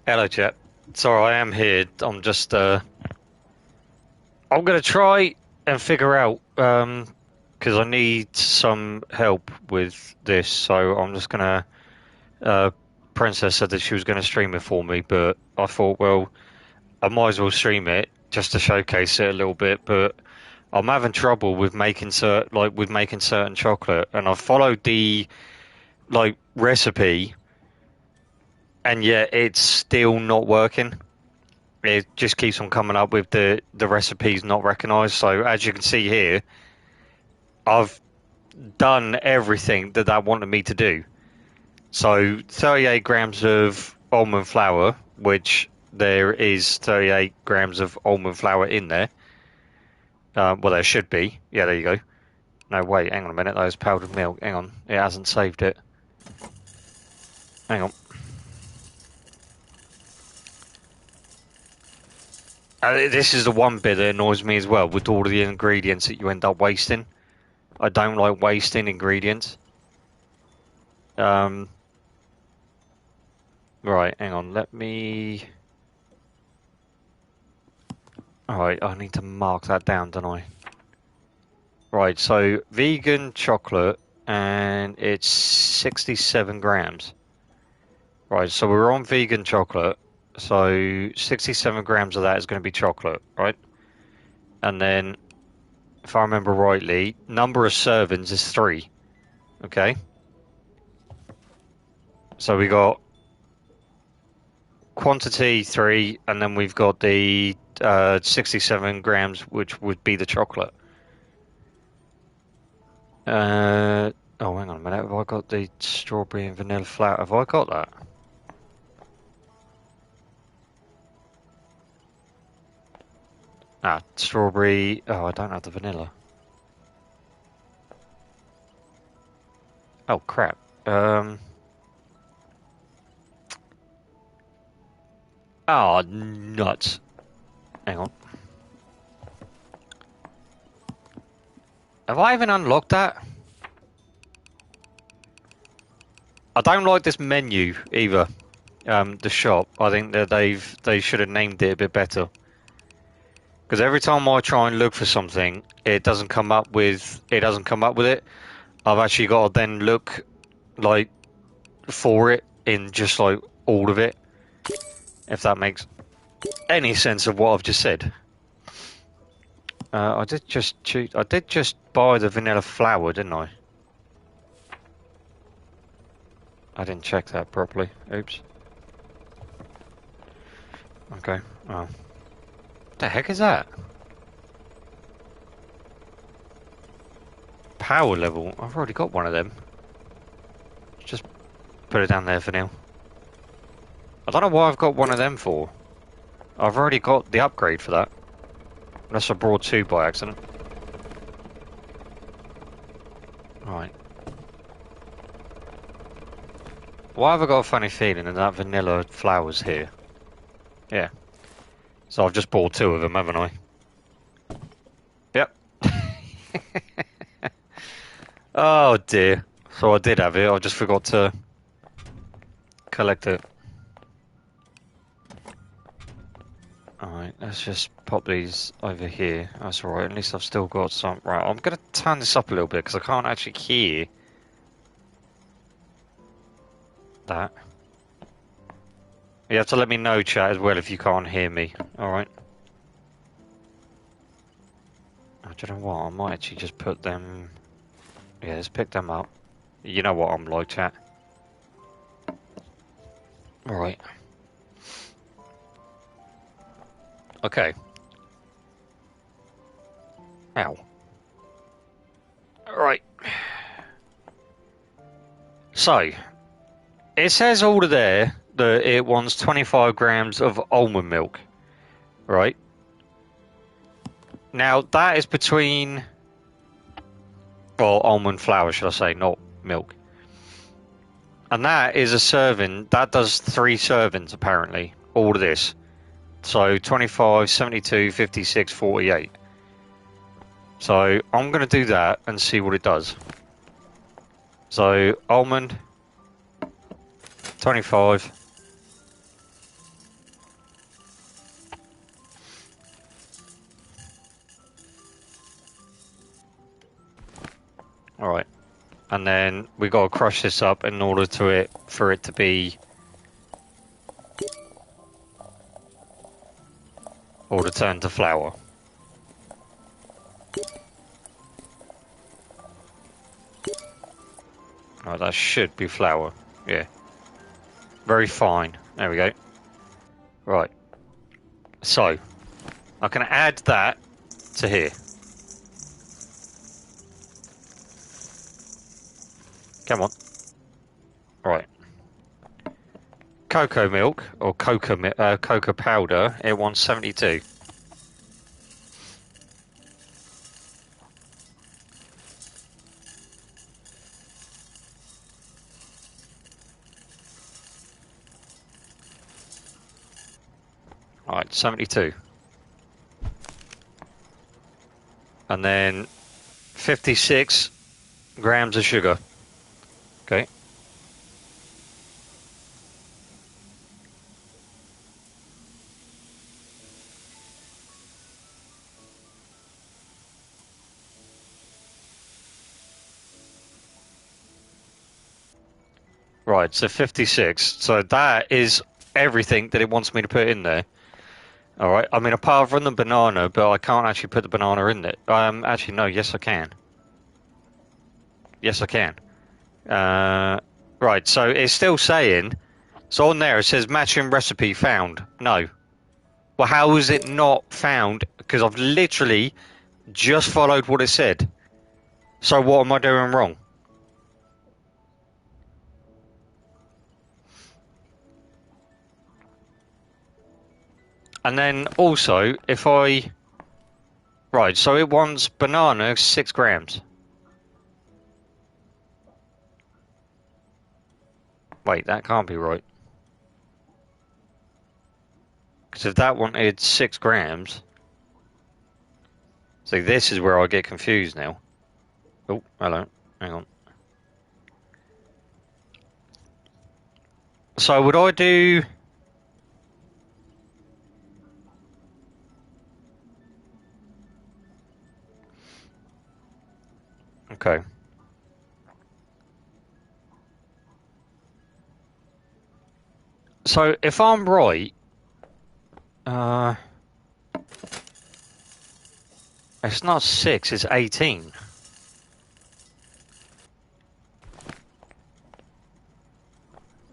Hello, chat. Sorry, I am here. I'm just, I'm gonna try and figure out, because I need some help with this, so I'm just gonna, uh, Princess said that she was gonna stream it for me, but I thought, well, I might as well stream it just to showcase it a little bit, but I'm having trouble with making certain chocolate, and I've followed the, recipe, and yet it's still not working. It just keeps on coming up with the recipes not recognized. So as you can see here, I've done everything that wanted me to do. So 38 grams of almond flour, which there is 38 grams of almond flour in there. Well, there should be. Yeah, there you go. No, wait, hang on a minute. That is powdered milk. Hang on. It hasn't saved it. Hang on. This is the one bit that annoys me as well, with all of the ingredients that you end up wasting. I don't like wasting ingredients. Right, hang on, let me... Alright, I need to mark that down, don't I? Right, so vegan chocolate, and it's 67 grams. Right, so we're on vegan chocolate, so 67 grams of that is going to be chocolate, right? And then, if I remember rightly, number of servings is 3, okay? So we got quantity 3, and then we've got the 67 grams, which would be the chocolate. Oh, hang on a minute. Have I got the strawberry and vanilla flour? Have I got that? Ah, strawberry. Oh, I don't have the vanilla. Oh, crap. Oh, nuts. Hang on. Have I even unlocked that? I don't like this menu either. The shop. I think that they should have named it a bit better. Because every time I try and look for something, it doesn't come up with it. I've actually got to then look like for it in just like all of it. If that makes any sense of what I've just said. I did just buy the vanilla flour, didn't I? I didn't check that properly. Oops. Okay. Oh. What the heck is that? Power level. I've already got one of them. Just put it down there for now. I don't know why I've got one of them for. I've already got the upgrade for that. Unless I brought 2 by accident. Right. Why have I got a funny feeling that vanilla flour's here? Yeah. So I've just bought 2 of them, haven't I? Yep. Oh dear. So I did have it, I just forgot to collect it. Alright, let's just pop these over here. That's alright, at least I've still got some... Right, I'm going to turn this up a little bit because I can't actually hear that. You have to let me know, chat, as well if you can't hear me. Alright. I don't know what, I might actually just put them... Yeah, let's pick them up. You know what I'm like, chat. Alright. Okay. Ow. Alright. So, it says over there that it wants 25 grams of almond milk. Right? Now, that is between... Well, almond flour, should I say, not milk. And that is a serving. That does 3 servings, apparently. All of this. So, 25, 72, 56, 48. So, I'm going to do that and see what it does. So, almond, 25. Alright. And then we got to crush this up in order for it to be... Or to turn to flour. Right, that should be flour. Yeah. Very fine. There we go. Right. So, I can add that to here. Come on. Right. Cocoa milk, or cocoa powder, it wants 72. Alright, 72. And then 56 grams of sugar. Okay. Right, so 56. So that is everything that it wants me to put in there. Alright, I mean, apart from the banana, but I can't actually put the banana in there. Actually, no, yes I can. Yes I can. Right, so it's still saying... So on there it says matching recipe found. No. Well, how is it not found? Because I've literally just followed what it said. So what am I doing wrong? And then also, if I... Right, so it wants banana 6 grams. Wait, that can't be right. Because if that wanted 6 grams... So this is where I get confused now. Oh, hello. Hang on. So would I do... Okay. So if I'm right... It's not 6, it's 18.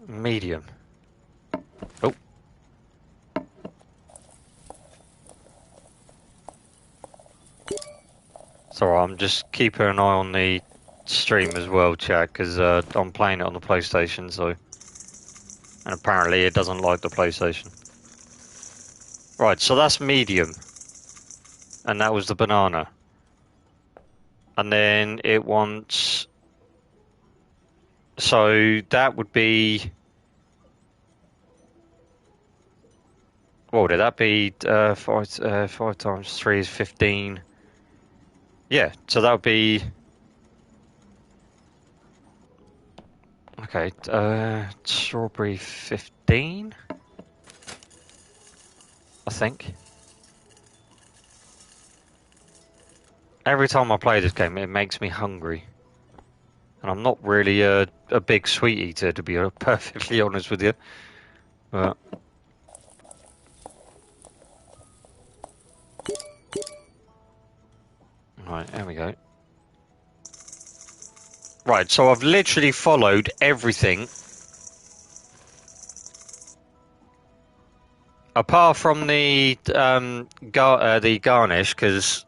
Medium. Oh. Sorry, I'm just keeping an eye on the stream as well, chat, because I'm playing it on the PlayStation, so... And apparently it doesn't like the PlayStation. Right, so that's medium. And that was the banana. And then it wants... So that would be... What would that be? 5 times 3 is 15. Yeah, so that would be... Okay, strawberry 15? I think. Every time I play this game, it makes me hungry. And I'm not really a big sweet eater, to be perfectly honest with you. But right, there we go. Right, so I've literally followed everything apart from the garnish, because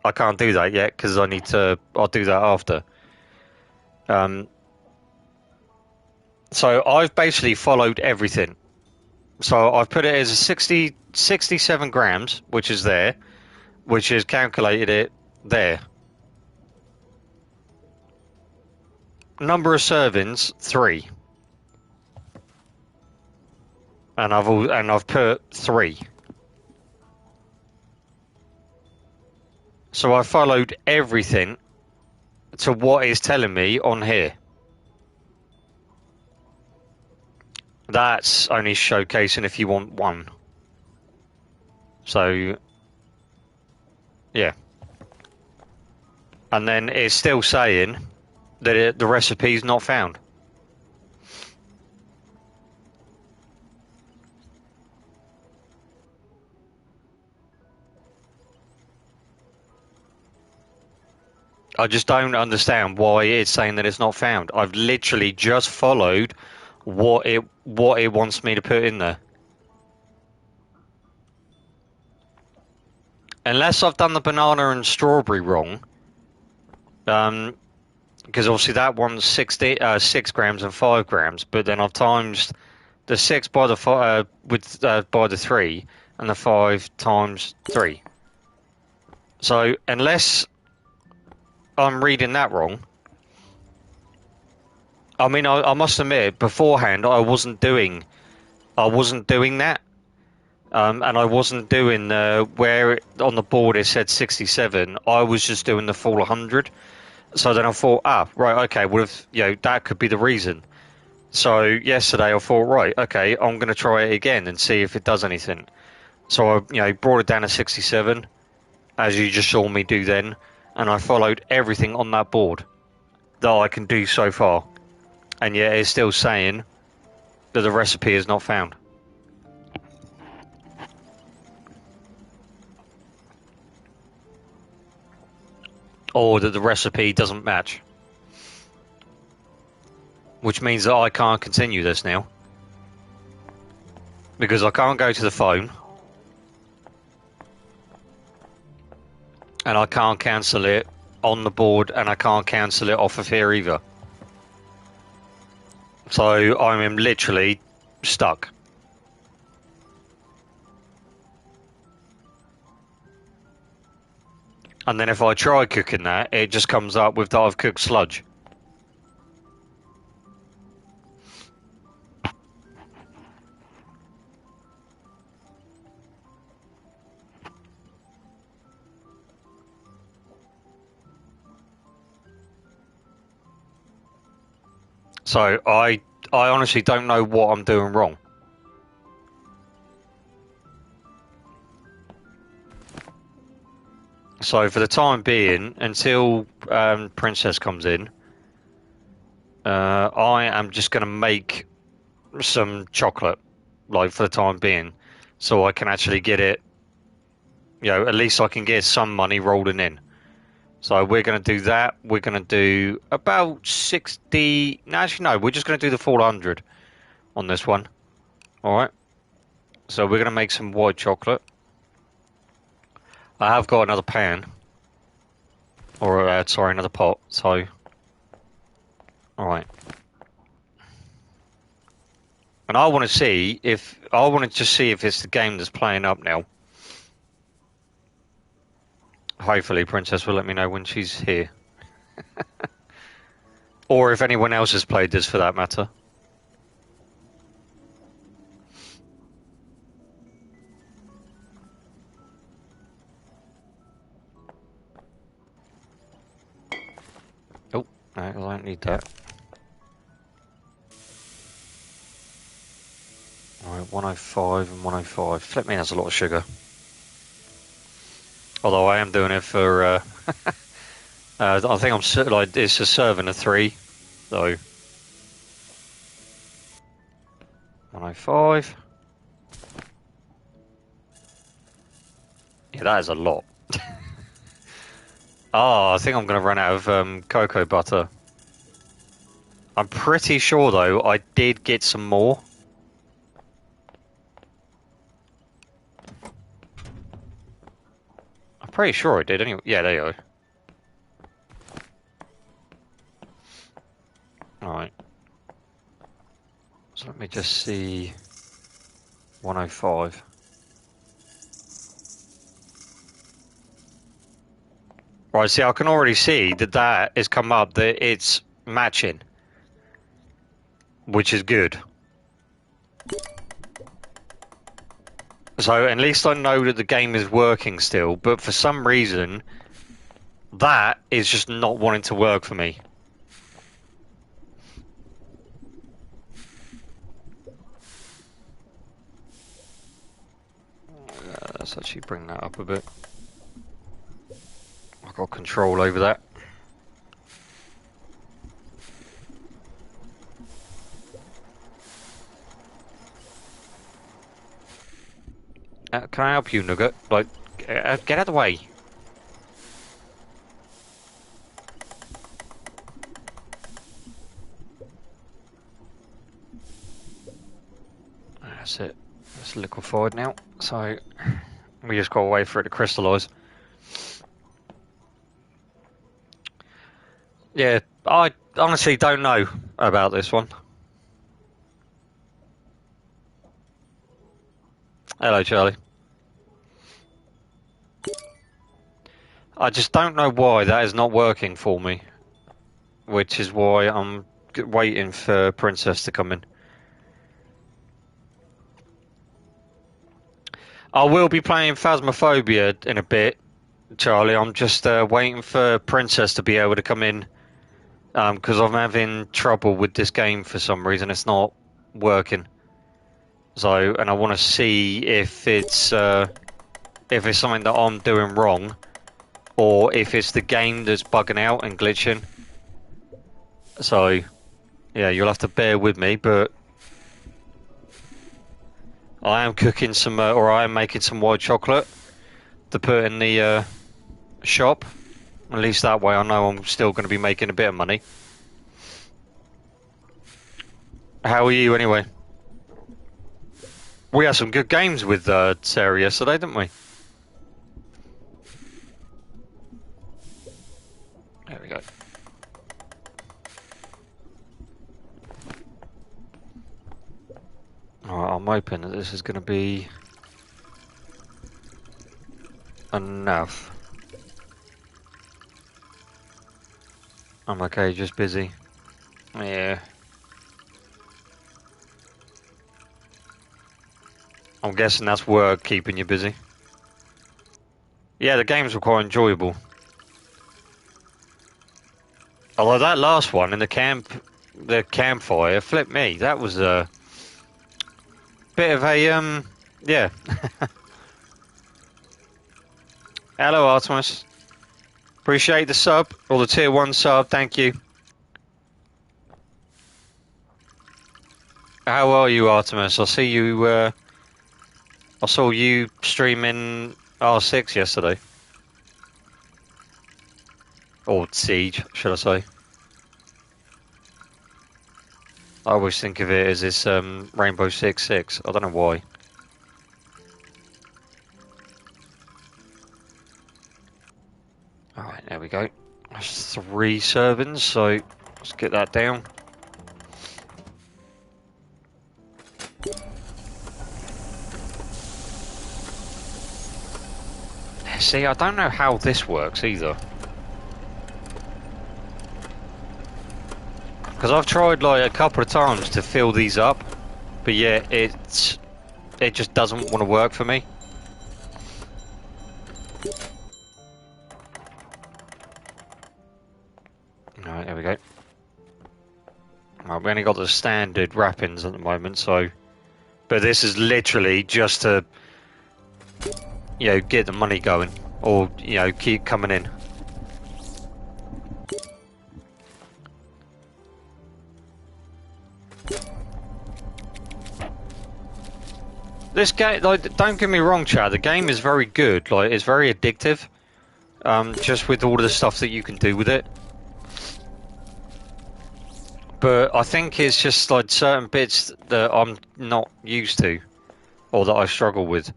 I can't do that yet because I need to. I'll do that after. So I've basically followed everything. So I've put it as a 67 grams, which is there, which is calculated it there. Number of servings, 3. And I've put 3. So I followed everything to what it's telling me on here. That's only showcasing if you want 1. So, yeah. And then it's still saying that the recipe's not found. I just don't understand why it's saying that it's not found. I've literally just followed what it wants me to put in there. Unless I've done the banana and strawberry wrong, because obviously that one's 6 grams and 5 grams, but then I've times the 6 by the by the 3 and the 5 times 3. So unless I'm reading that wrong, I mean, I must admit, beforehand I wasn't doing that. And I wasn't doing where on the board it said 67. I was just doing the full 100. So then I thought, right, okay, well, if, that could be the reason. So yesterday I thought, right, okay, I'm going to try it again and see if it does anything. So I, brought it down to 67, as you just saw me do then, and I followed everything on that board that I can do so far. And yet it's still saying that the recipe is not found. Or that the recipe doesn't match. Which means that I can't continue this now. Because I can't go to the phone. And I can't cancel it on the board, and I can't cancel it off of here either. So I'm literally stuck. And then if I try cooking that, it just comes up with that I've cooked sludge. So I honestly don't know what I'm doing wrong. So for the time being, until Princess comes in, I am just going to make some chocolate, like for the time being, so I can actually get it, at least I can get some money rolling in. So we're going to do that. We're going to do about 60. No, actually, no, we're just going to do the full 100 on this one. All right. So we're going to make some white chocolate. I have got another pan. Or, sorry, another pot. So, all right. And I want to see if it's the game that's playing up now. Hopefully, Princess will let me know when she's here. Or if anyone else has played this, for that matter. Oh, no, I don't need that. Alright, 105 and 105. Flip me, that's a lot of sugar. Although I am doing it for, I think it's a serving of 3. So 105. Yeah, that is a lot. Oh, I think I'm going to run out of cocoa butter. I'm pretty sure, though, I did get some more. I'm pretty sure I did anyway. Yeah, there you go. Alright. So let me just see. 105. Right, see, I can already see that that has come up, that it's matching. Which is good. So at least I know that the game is working still, but for some reason, that is just not wanting to work for me. Let's actually bring that up a bit. I've got control over that. Can I help you, Nugget? Like, get out of the way. That's it. It's liquefied now, so we just gotta wait for it to crystallise. Yeah, I honestly don't know about this one. Hello, Charlie. I just don't know why that is not working for me, which is why I'm waiting for Princess to come in. I will be playing Phasmophobia in a bit, Charlie. I'm just waiting for Princess to be able to come in, because I'm having trouble with this game for some reason. It's not working. So, and I want to see if it's something that I'm doing wrong, or if it's the game that's bugging out and glitching. So, yeah, you'll have to bear with me, but I am cooking some, or I am making some white chocolate to put in the shop. At least that way I know I'm still going to be making a bit of money. How are you anyway? We had some good games with Sarah yesterday, didn't we? There we go. Alright, I'm hoping that this is going to be enough. I'm okay, just busy. Yeah. I'm guessing that's work keeping you busy. Yeah, the games were quite enjoyable. Although that last one in the campfire, flip me, that was a bit of a yeah. Hello, Artemis. Appreciate the sub, or the tier 1 sub, thank you. How are you, Artemis? I see you, I saw you streaming R6 yesterday. Or Siege, should I say. I always think of it as this Rainbow Six Siege. I don't know why. Alright, there we go. That's 3 servings, so let's get that down. See, I don't know how this works either. Because I've tried like a couple of times to fill these up, but yeah, it just doesn't want to work for me. Alright, there we go. Well, we only got the standard wrappings at the moment, so... But this is literally just to, you know, get the money going. Or, you know, keep coming in. This game, like, don't get me wrong, Chad. The game is very good. Like, it's very addictive. Just with all of the stuff that you can do with it. But I think it's just like certain bits that I'm not used to, or that I struggle with.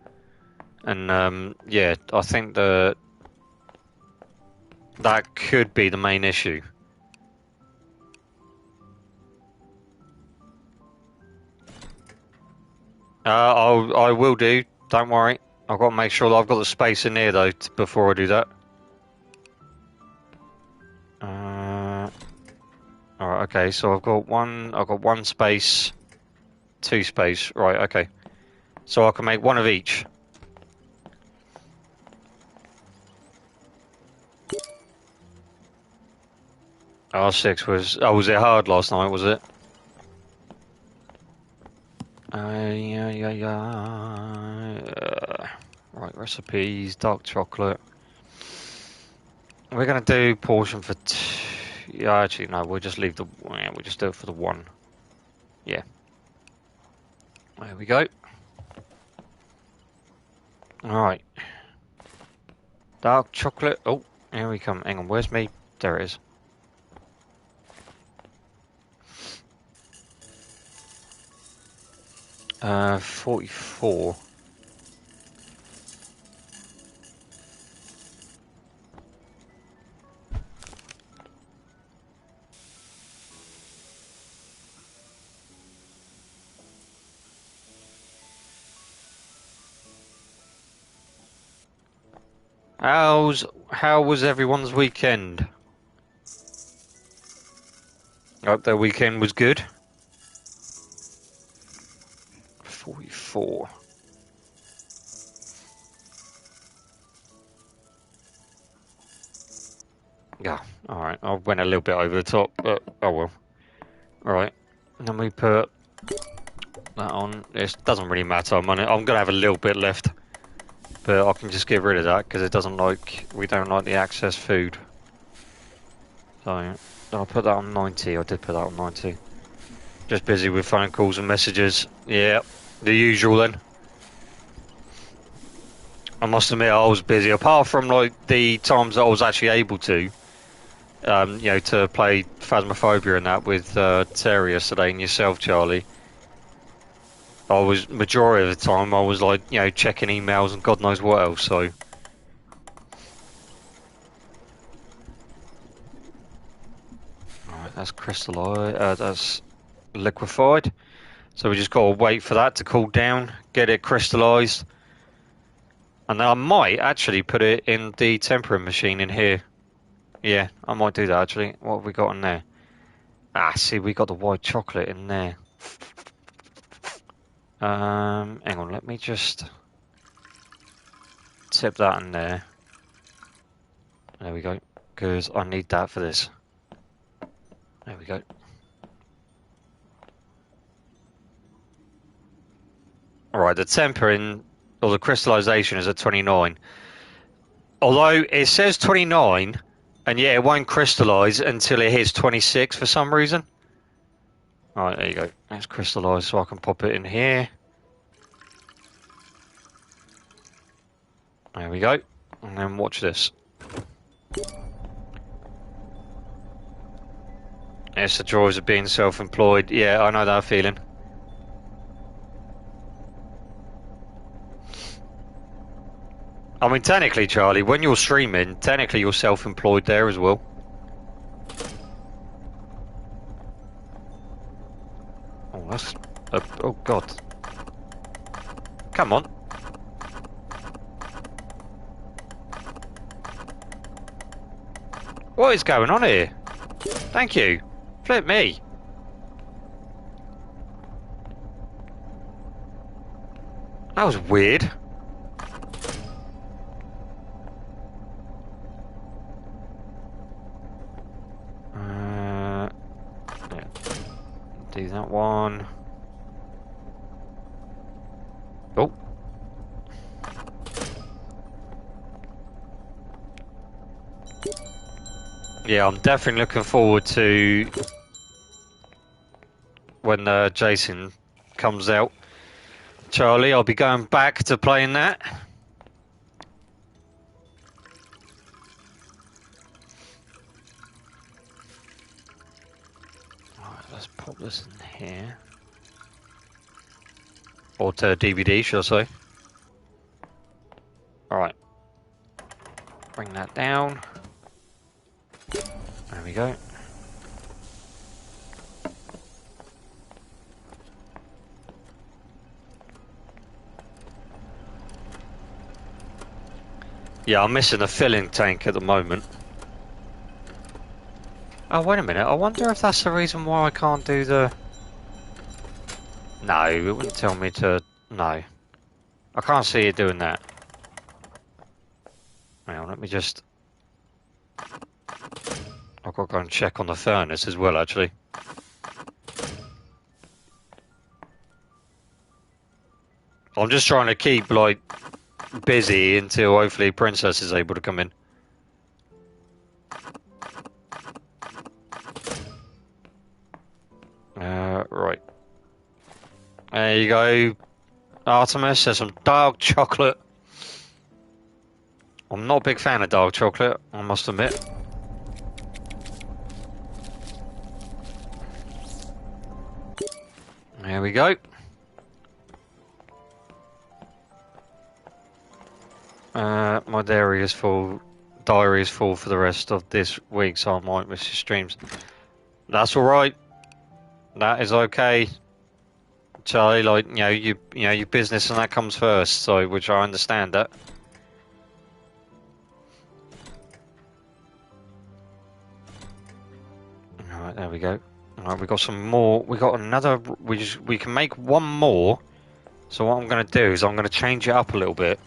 And yeah, I think that could be the main issue. I will do. Don't worry. I've got to make sure that I've got the space in here though before I do that. All right. Okay. So I've got one space, two space. Right. Okay. So I can make one of each. R6 was... Oh, was it hard last night, was it? Right, recipes, dark chocolate. We're going to do portion for... Yeah, actually, no, we'll just leave the... Yeah, we'll just do it for the one. Yeah. There we go. Alright. Dark chocolate. Oh, here we come. Hang on, where's me? There it is. Uh, 44. How was everyone's weekend? Hope their weekend was good. 44. Yeah, alright. I went a little bit over the top, but oh well. Alright. And then we put that on. It doesn't really matter. I'm gonna have a little bit left. But I can just get rid of that because it doesn't like... We don't like the excess food. So I'll put that on 90. I did put that on 90. Just busy with phone calls and messages. Yeah, the usual then. I must admit I was busy. Apart from like the times that I was actually able to, you know, to play Phasmophobia and that with Terry yesterday and yourself, Charlie. I was, majority of the time, I was like, you know, checking emails and God knows what else, so. Alright, that's crystallized, that's liquefied. So we just gotta wait for that to cool down, get it crystallized. And then I might actually put it in the tempering machine in here. Yeah, I might do that actually. What have we got in there? Ah, see, we got the white chocolate in there. Hang on, let me just tip that in there. There we go, because I need that for this. There we go. Alright, the tempering, or the crystallization is at 29. Although it says 29, and yet it won't crystallize until it hits 26 for some reason. Alright, there you go. That's crystallized, so I can pop it in here. There we go. And then watch this. It's the joys of being self-employed. Yeah, I know that feeling. I mean, technically, Charlie, when you're streaming, technically you're self-employed there as well. Oh, that's... oh, God. Come on. What is going on here? Thank you. Flip me. That was weird. Yeah. Do that one. Oh. Yeah, I'm definitely looking forward to when Jason comes out. Charlie, I'll be going back to playing that. Alright, let's pop this in here. Or to DVD, shall I say. Alright. Bring that down. There we go. Yeah, I'm missing a filling tank at the moment. Oh, wait a minute. I wonder if that's the reason why I can't do the... No, it wouldn't tell me to... No. I can't see it doing that. Hang on, let me just... I've got to go and check on the furnace as well, actually. I'm just trying to keep, like, busy until hopefully Princess is able to come in. Right. There you go, Artemis. There's some dark chocolate. I'm not a big fan of dark chocolate, I must admit. There we go. My diary is full for the rest of this week, so I might miss your streams. That's alright. That is okay. Charlie, like, your business and that comes first, so, which I understand that. Alright, there we go. Alright, we got some more. We got another. We can make one more. So what I'm going to do is I'm going to change it up a little bit.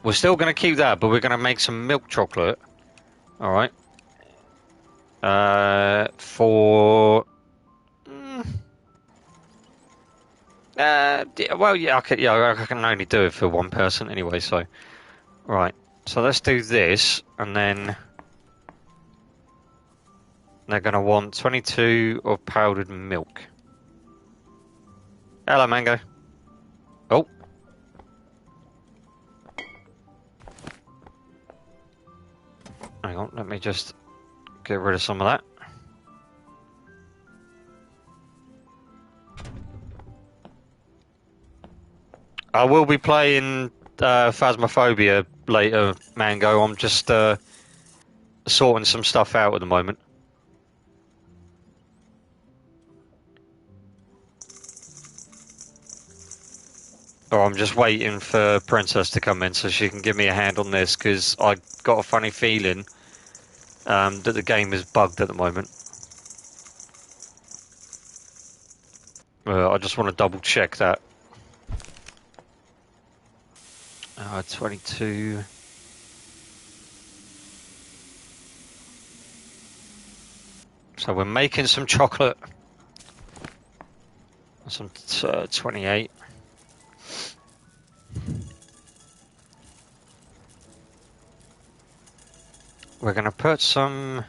We're still going to keep that, but we're going to make some milk chocolate. Alright. For... well, yeah, I can only do it for one person anyway, so... Right, so let's do this, and then... They're going to want 22 of powdered milk. Hello, Mango. Oh. Hang on, let me just get rid of some of that. I will be playing Phasmophobia later, Mango. I'm just sorting some stuff out at the moment. Or I'm just waiting for Princess to come in so she can give me a hand on this, because I got a funny feeling that the game is bugged at the moment. I just want to double check that. 22. So we're making some chocolate. Some 28. We're going to put some...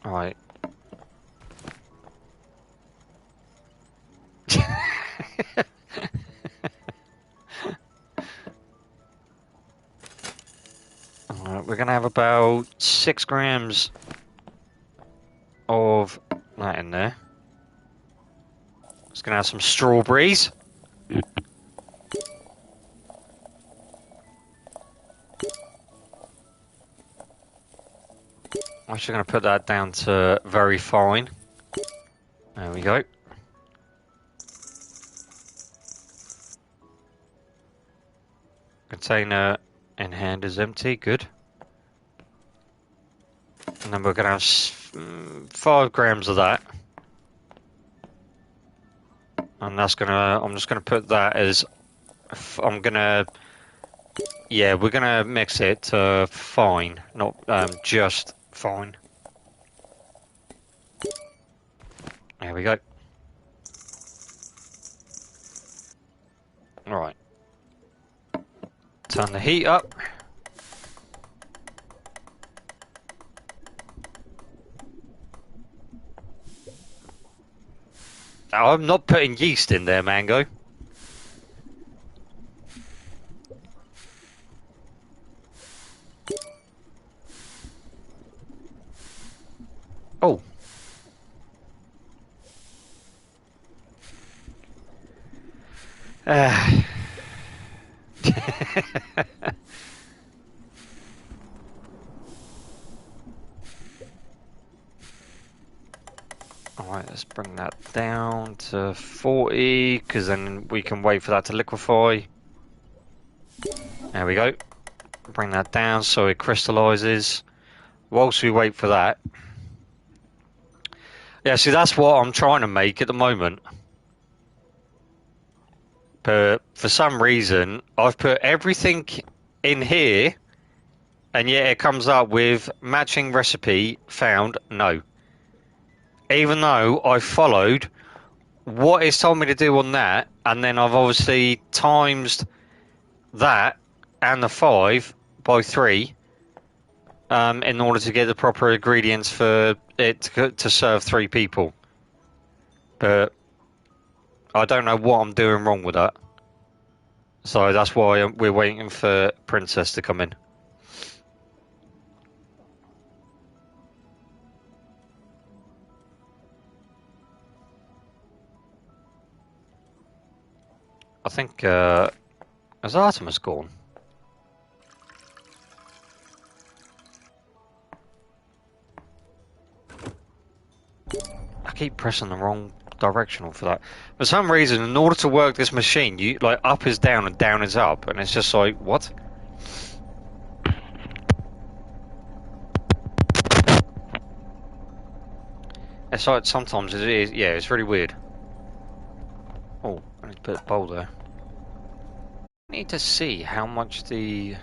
Alright. Alright, we're going to have about 6 grams of that in there. It's going to have some strawberries. I'm actually going to put that down to very fine. There we go. Container in hand is empty, good. And then we're going to have 5 grams of that. And that's going to, I'm just going to put that as, I'm going to, yeah, we're going to mix it to fine, not just fine. There we go. Alright. Turn the heat up. I'm not putting yeast in there, Mango. Oh. Alright, let's bring that down to 40, because then we can wait for that to liquefy. There we go. Bring that down so it crystallizes. Whilst we wait for that. Yeah, see, that's what I'm trying to make at the moment. But for some reason, I've put everything in here, and yet it comes up with matching recipe found, no. Even though I followed what it's told me to do on that, and then I've obviously times that and the 5 by 3 in order to get the proper ingredients for it to serve 3 people. But I don't know what I'm doing wrong with that. So that's why we're waiting for Princess to come in. I think, has Artemis gone? I keep pressing the wrong directional for that. For some reason, in order to work this machine, you like up is down and down is up, and it's just like, what? It's like sometimes it is, yeah, it's really weird. Oh, I need to put a bowl there. I need to see how much how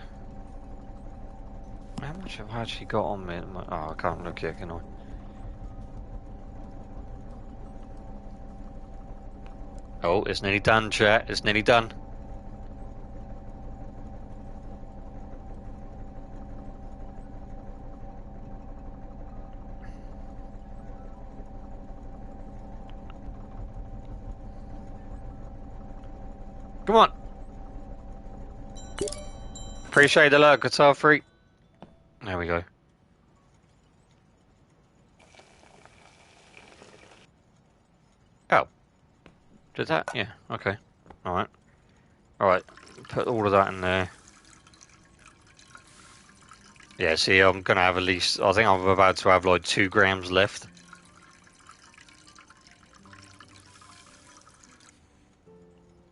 much have I actually got on me? Oh, I can't look here, can I? Oh, it's nearly done, chat. It's nearly done. Come on. Appreciate the luck, Guitar Freak. There we go. Oh. Did that? Yeah, okay. Alright. Alright, put all of that in there. Yeah, see, I'm gonna have at least, I think I'm about to have like 2 grams left.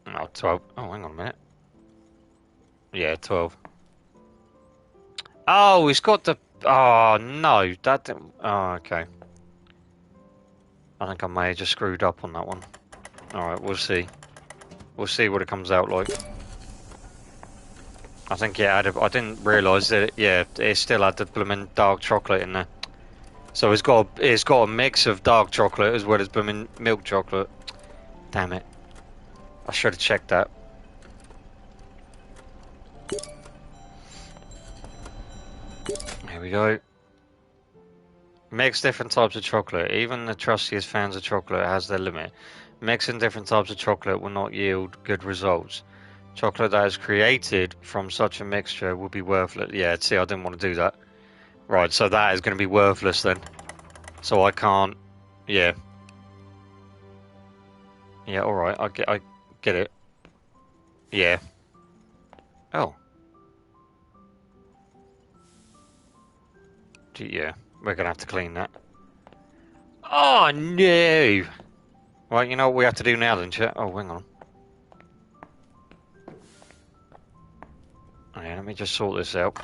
Oh, 12. Oh, hang on a minute. Yeah, 12. Oh, it's got the, oh no, that didn't, oh, okay. I think I may have just screwed up on that one. Alright, we'll see. We'll see what it comes out like. I think, yeah, I didn't realise that, yeah, it still had the blooming dark chocolate in there. So it's got a mix of dark chocolate as well as blooming milk chocolate. Damn it. I should have checked that. Here we go. Mix different types of chocolate. Even the trustiest fans of chocolate has their limit. Mixing different types of chocolate will not yield good results. Chocolate that is created from such a mixture will be worthless. Yeah, see, I didn't want to do that. Right, so that is going to be worthless then. So I can't... Yeah. Yeah, alright, I get it. Yeah. Oh. Yeah, we're going to have to clean that. Oh, no! Right, you know what we have to do now then, chat? Oh, hang on. Okay, let me just sort this out.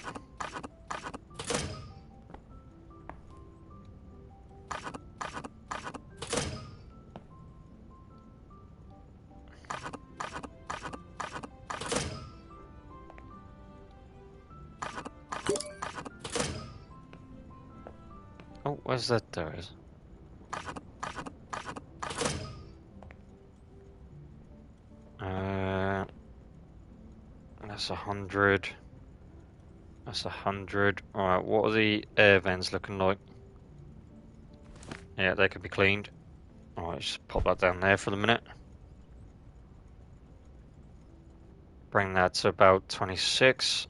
Oh, where's that? There it is. That's 100. That's 100. Alright, what are the air vents looking like? Yeah, they could be cleaned. Alright, just pop that down there for the minute. Bring that to about 26.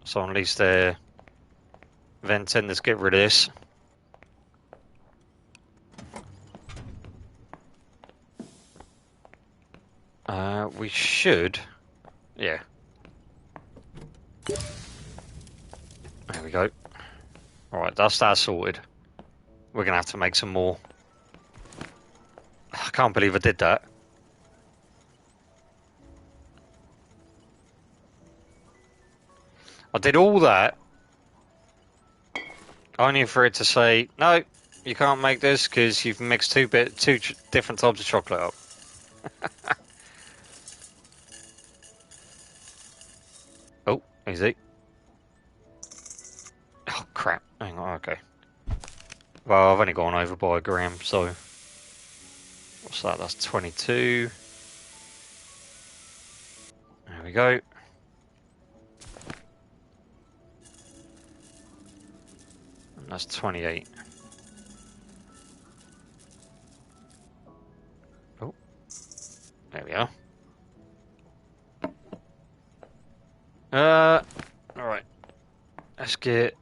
So at least they're venting. Let's get rid of this. We should. Yeah. There we go. Alright, that's that sorted. We're gonna have to make some more. I can't believe I did that. I did all that only for it to say, no, you can't make this because you've mixed two different types of chocolate up. Oh, easy. Oh, crap. Hang on, okay. Well, I've only gone over by a gram, so... What's that? That's 22. There we go. And that's 28. Oh. There we are. Alright. Let's get...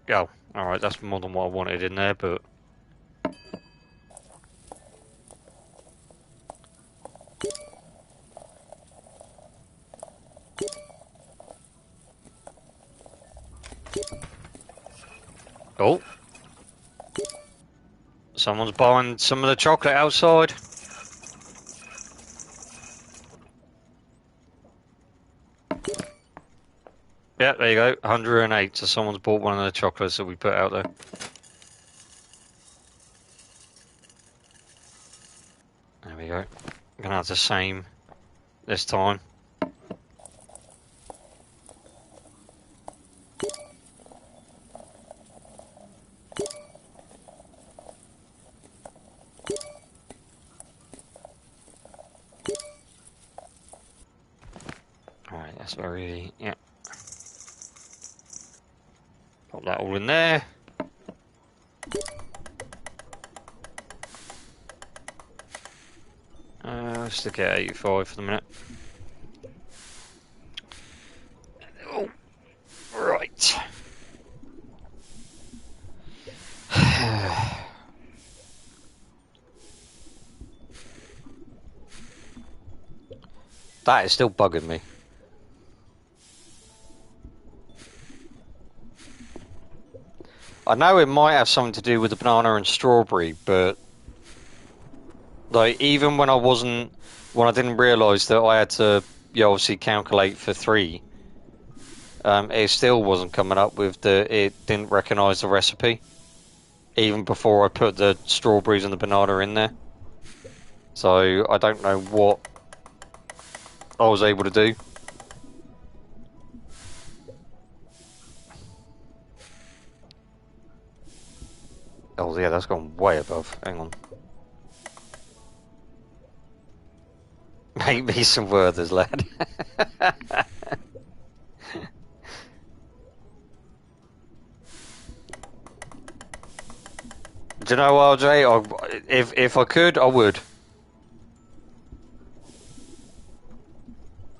Oh, alright, that's more than what I wanted in there, but... Oh. Someone's buying some of the chocolate outside. Yeah, there you go. 108. So someone's bought one of the chocolates that we put out there. There we go. I'm gonna have the same this time. Alright, that's very... yeah. Pop that all in there. Let's stick it at 85 for the minute. Oh, right. That is still bugging me. I know it might have something to do with the banana and strawberry, but like even when I didn't realise that I had to, obviously calculate for 3, it still wasn't coming up with it didn't recognise the recipe, even before I put the strawberries and the banana in there. So I don't know what I was able to do. Oh yeah, that's gone way above. Hang on. Make me some Werthers, lad. Do you know what, RJ? If I could, I would.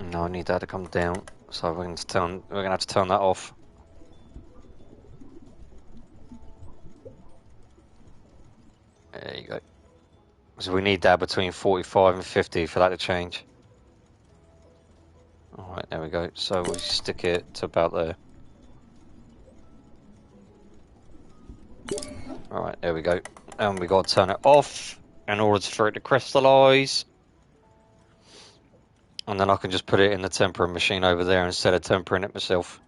No, I need that to come down. So we're gonna have to turn that off. There you go. So we need that between 45 and 50 for that to change. Alright, there we go. So we stick it to about there. Alright, there we go. And we got to turn it off in order for it to crystallise. And then I can just put it in the tempering machine over there instead of tempering it myself.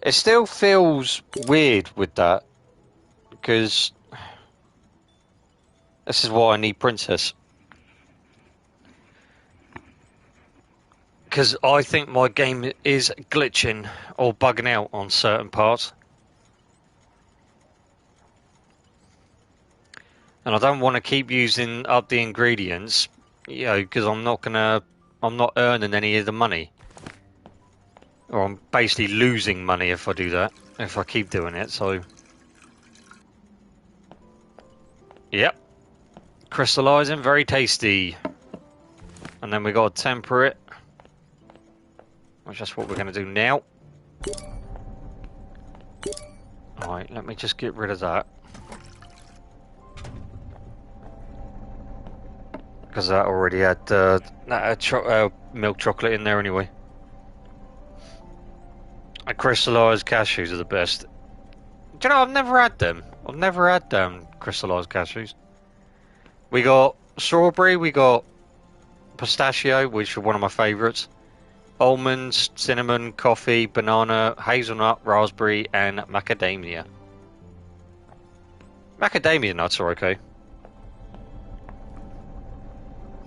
It still feels weird with that, because this is why I need Princess. Because I think my game is glitching or bugging out on certain parts. And I don't want to keep using up the ingredients, you know, because I'm not earning any of the money. Or I'm basically losing money if I do that, if I keep doing it, so. Yep. Crystallizing, very tasty. And then we got to temper it, which is what we're going to do now. Alright, let me just get rid of that. Because that already had milk chocolate in there anyway. Crystallized cashews are the best. Do you know, I've never had them. I've never had crystallized cashews. We got strawberry, we got pistachio, which are one of my favourites. Almonds, cinnamon, coffee, banana, hazelnut, raspberry, and macadamia. Macadamia nuts are okay.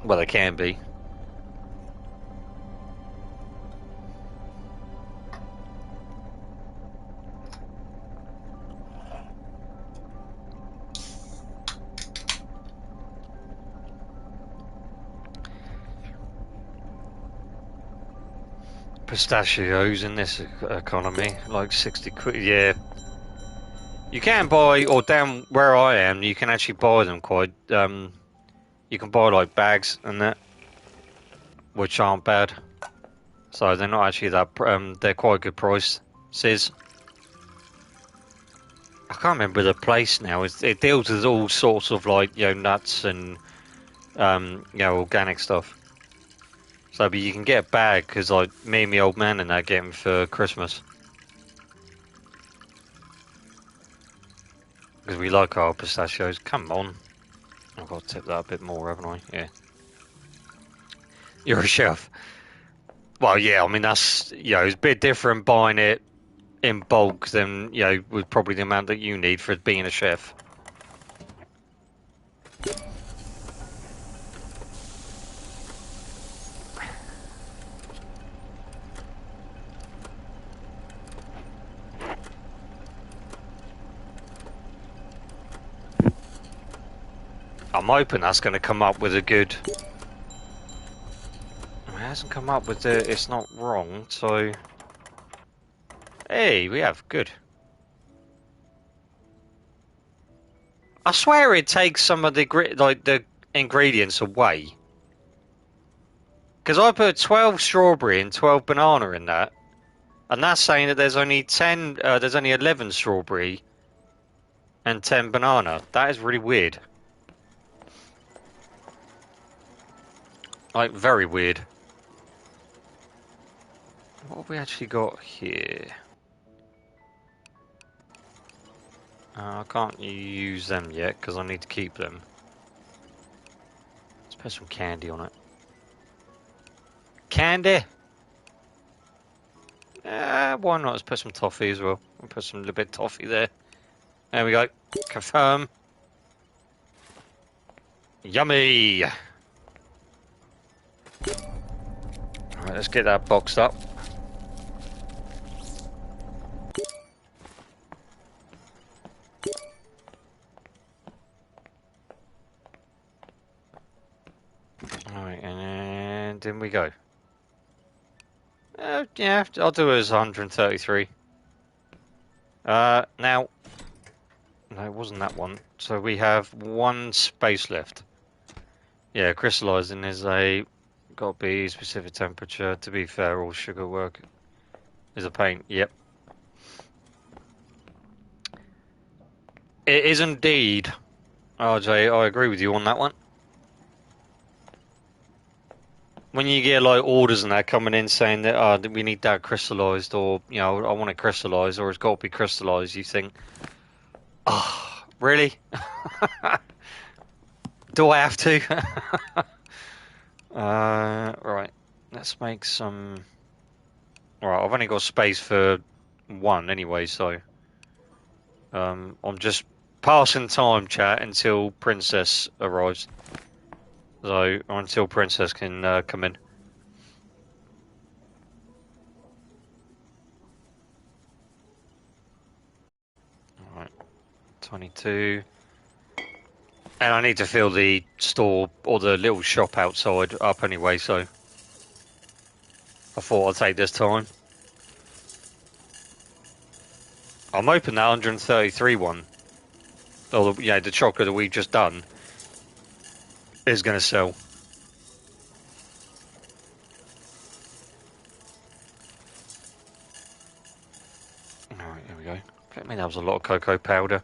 Well, they can be. Pistachios in this economy, like 60 quid. Yeah. You can buy, or down where I am, you can actually buy them quite. You can buy like bags and that, which aren't bad. So they're not actually that. They're quite good prices. I can't remember the place now. It deals with all sorts of like nuts and organic stuff. So, but you can get a bag because like me and my old man and that get them for Christmas because we like our pistachios. Come on, I've got to tip that a bit more, haven't I? Yeah. You're a chef. Well, yeah. I mean that's it's a bit different buying it in bulk than with probably the amount that you need for being a chef. I'm hoping that's going to come up with a good. It hasn't come up with the. It's not wrong, so. Hey, we have good. I swear it takes some of the the ingredients away. Because I put 12 strawberry and 12 banana in that, and that's saying that there's only 11 strawberry and 10 banana. That is really weird. Like, very weird. What have we actually got here? I can't use them yet because I need to keep them. Let's put some candy on it. Candy? Why not? Let's put some toffee as well. We'll put some little bit of toffee there. There we go. Confirm. Yummy! Alright, let's get that boxed up. Alright, and in we go. Yeah, I'll do it as 133. Now, no, it wasn't that one. So we have one space left. Yeah, crystallizing is got to be specific temperature. To be fair, all sugar work is a pain. Yep. It is indeed. RJ, I agree with you on that one. When you get like orders and that coming in saying that we need that crystallized, or I want it crystallized, or it's got to be crystallized, you think, oh, really? Do I have to? Right. Let's make some. Alright, I've only got space for one anyway, so I'm just passing time, chat, until Princess arrives. So, or until Princess can come in. Alright, 22. And I need to fill the store or the little shop outside up anyway, so I thought I'd take this time. I'm hoping that 133 one, or the chocolate that we've just done, is going to sell. Alright, here we go. I mean, that was a lot of cocoa powder.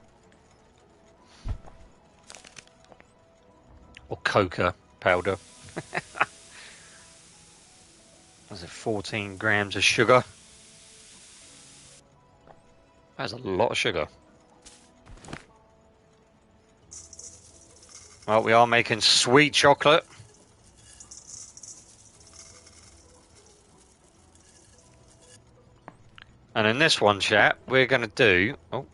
Or coca powder. Was it 14 grams of sugar? That's a lot of sugar. Well, we are making sweet chocolate. And in this one, chat, we're going to do... Oh.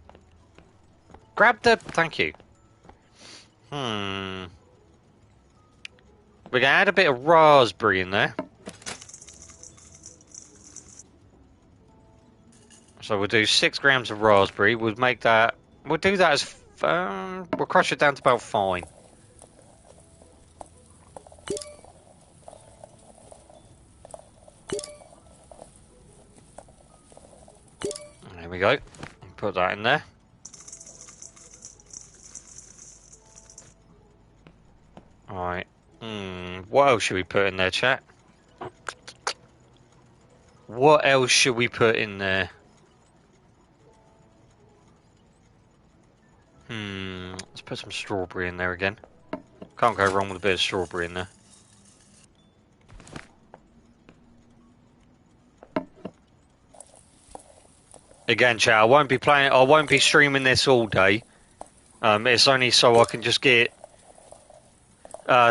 Grab the... Thank you. We're going to add a bit of raspberry in there. So we'll do 6 grams of raspberry. We'll make that... We'll do that as... we'll crush it down to about 5. There we go. Put that in there. Alright. What else should we put in there, chat? What else should we put in there? Let's put some strawberry in there again. Can't go wrong with a bit of strawberry in there. Again, chat, I won't be streaming this all day. It's only so I can just get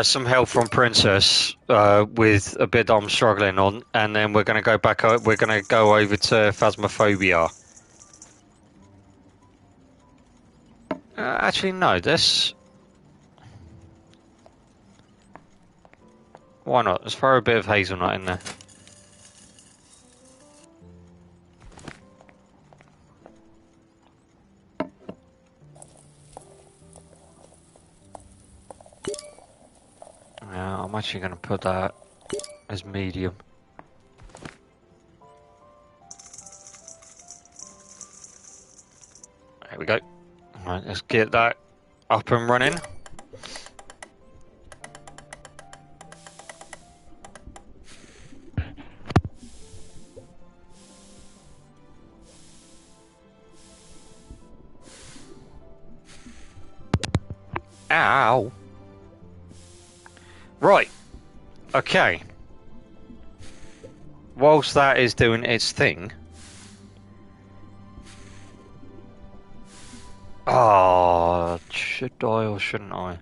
some help from Princess with a bit that I'm struggling on, and then we're gonna go back. We're gonna go over to Phasmophobia. Actually, no. This. Why not? Let's throw a bit of hazelnut in there. I'm actually going to put that as medium. There we go. Right, let's get that up and running. Ow. Right. Okay. Whilst that is doing its thing. Oh, should I or shouldn't I?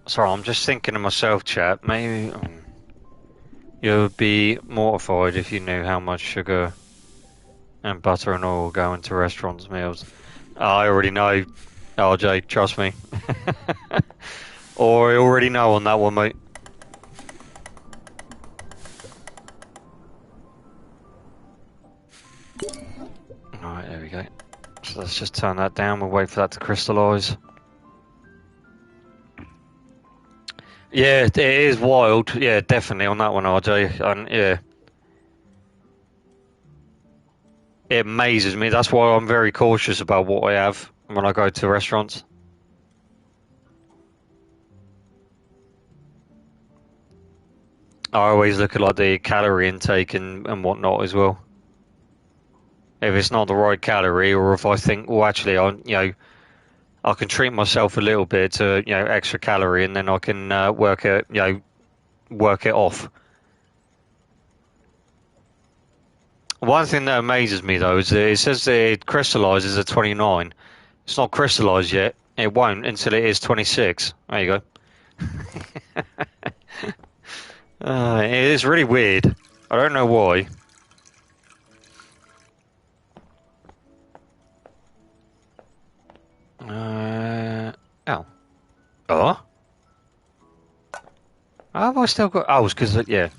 Sorry, I'm just thinking to myself, chat. Maybe you would be mortified if you knew how much sugar and butter and oil go into restaurants' meals. I already know, RJ, trust me. Or I already know on that one, mate. Alright, there we go. So let's just turn that down, we'll wait for that to crystallise. Yeah, it is wild. Yeah, definitely on that one, RJ. And yeah. It amazes me. That's why I'm very cautious about what I have when I go to restaurants. I always look at like the calorie intake and whatnot as well. If it's not the right calorie, or if I think, well, actually, I can treat myself a little bit to extra calorie, and then I can work it off. One thing that amazes me though is that it says that it crystallizes at 29. It's not crystallized yet. It won't until it is 26. There you go. It is really weird. I don't know why. Oh. Oh? How have I still got... Oh, it's because... Yeah.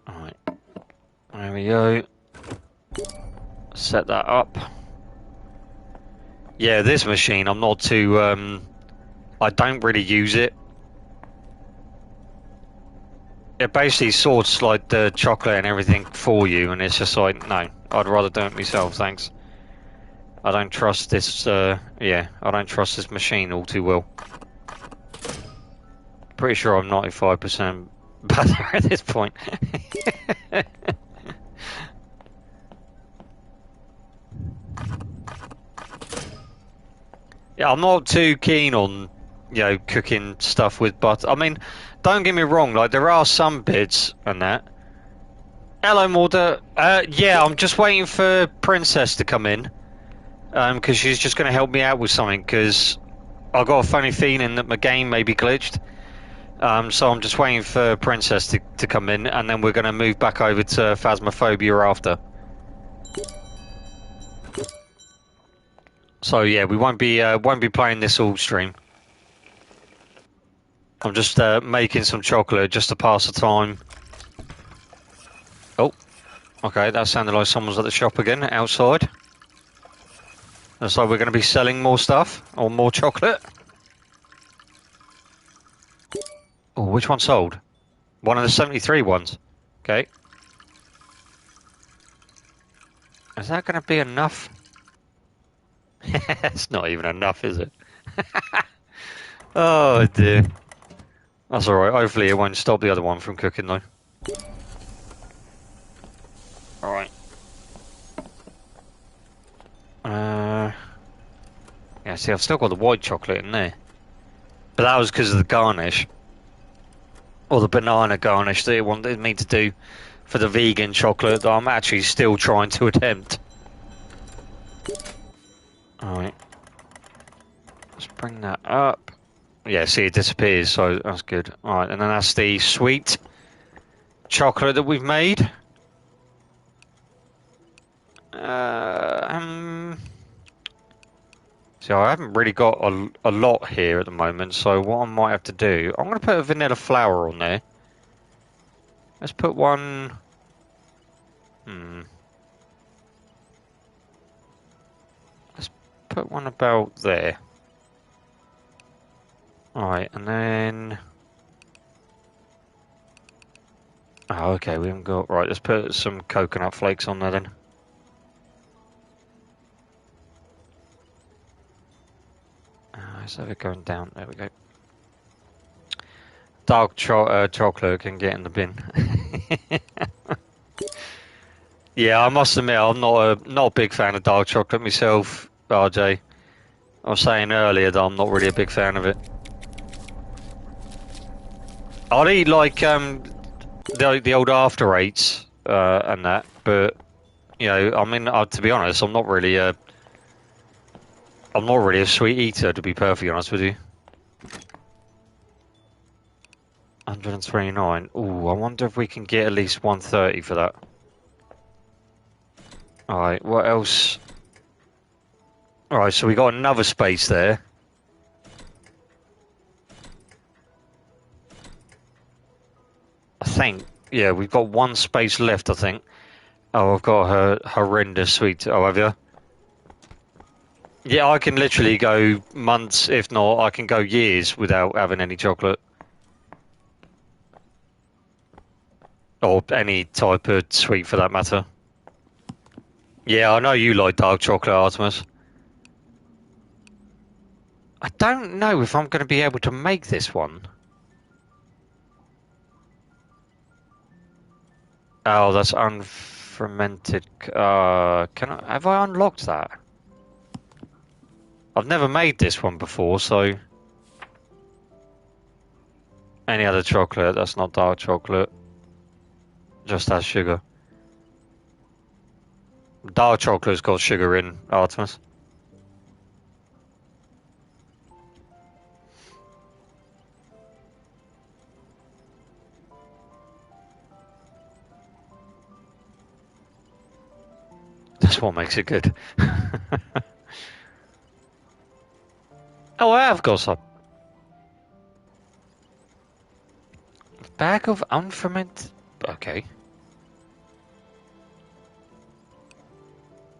Alright. There we go. Set that up. Yeah, this machine, I'm not too, I don't really use it. It basically sorts like the chocolate and everything for you, and it's just like, no, I'd rather do it myself, thanks. I don't trust this, yeah, I don't trust this machine all too well. Pretty sure I'm 95% better at this point. Yeah, I'm not too keen on, cooking stuff with butter. I mean, don't get me wrong, like, there are some bits and that. Hello, Morda. Yeah, I'm just waiting for Princess to come in. Because she's just going to help me out with something, because I've got a funny feeling that my game may be glitched. So I'm just waiting for Princess to come in, and then we're going to move back over to Phasmophobia after. So yeah, we won't be playing this all stream. I'm just making some chocolate just to pass the time. Oh, okay, that sounded like someone's at the shop again, outside. Looks like we're going to be selling more stuff, or more chocolate. Oh, which one sold? One of the 73 ones. Okay. Is that going to be enough? It's not even enough, is it? Oh dear. That's alright, hopefully it won't stop the other one from cooking though. Alright. Yeah, see, I've still got the white chocolate in there. But that was because of the garnish. Or the banana garnish that it wanted me to do for the vegan chocolate that I'm actually still trying to attempt. Alright. Let's bring that up. Yeah, see, it disappears, so that's good. Alright, and then that's the sweet chocolate that we've made. See, I haven't really got a lot here at the moment, so what I might have to do... I'm going to put a vanilla flower on there. Let's put one... Let's put one about there. Alright, and then... Oh, okay, we haven't got... Right, let's put some coconut flakes on there then. Is that going down? There we go. Dark chocolate can get in the bin. Yeah, I must admit, I'm not a big fan of dark chocolate myself, RJ. I was saying earlier that I'm not really a big fan of it. I'd eat like the old After Eights and that, but I mean, to be honest, I'm not really a sweet eater, to be perfectly honest with you. 129. Ooh, I wonder if we can get at least 130 for that. Alright, what else? Alright, so we got another space there. I think, yeah, we've got one space left, I think. Oh, I've got her horrendous sweet. Oh, have you? Yeah, I can literally go months, if not, I can go years without having any chocolate. Or any type of sweet for that matter. Yeah, I know you like dark chocolate, Artemis. I don't know if I'm going to be able to make this one. Oh, that's unfermented. Have I unlocked that? I've never made this one before, so... Any other chocolate, that's not dark chocolate. Just has sugar. Dark chocolate's got sugar in, Artemis. That's what makes it good. Oh, I have got some. Bag of unfermented... Okay.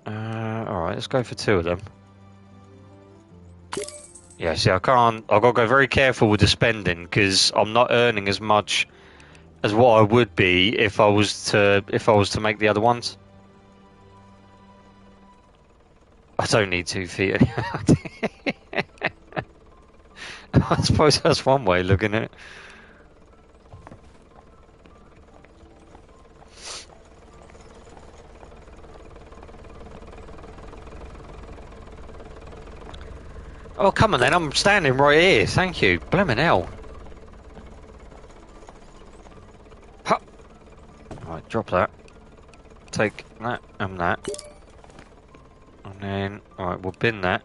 Alright, let's go for 2 of them. Yeah, see, I've got to go very careful with the spending, because I'm not earning as much as what I would be if I was to make the other ones. I don't need 2 feet anyway. I suppose that's one way of looking at it. Oh, come on then, I'm standing right here, thank you. Blimmin' hell. Huh. Right, drop that. Take that and that. And then, alright, we'll bin that.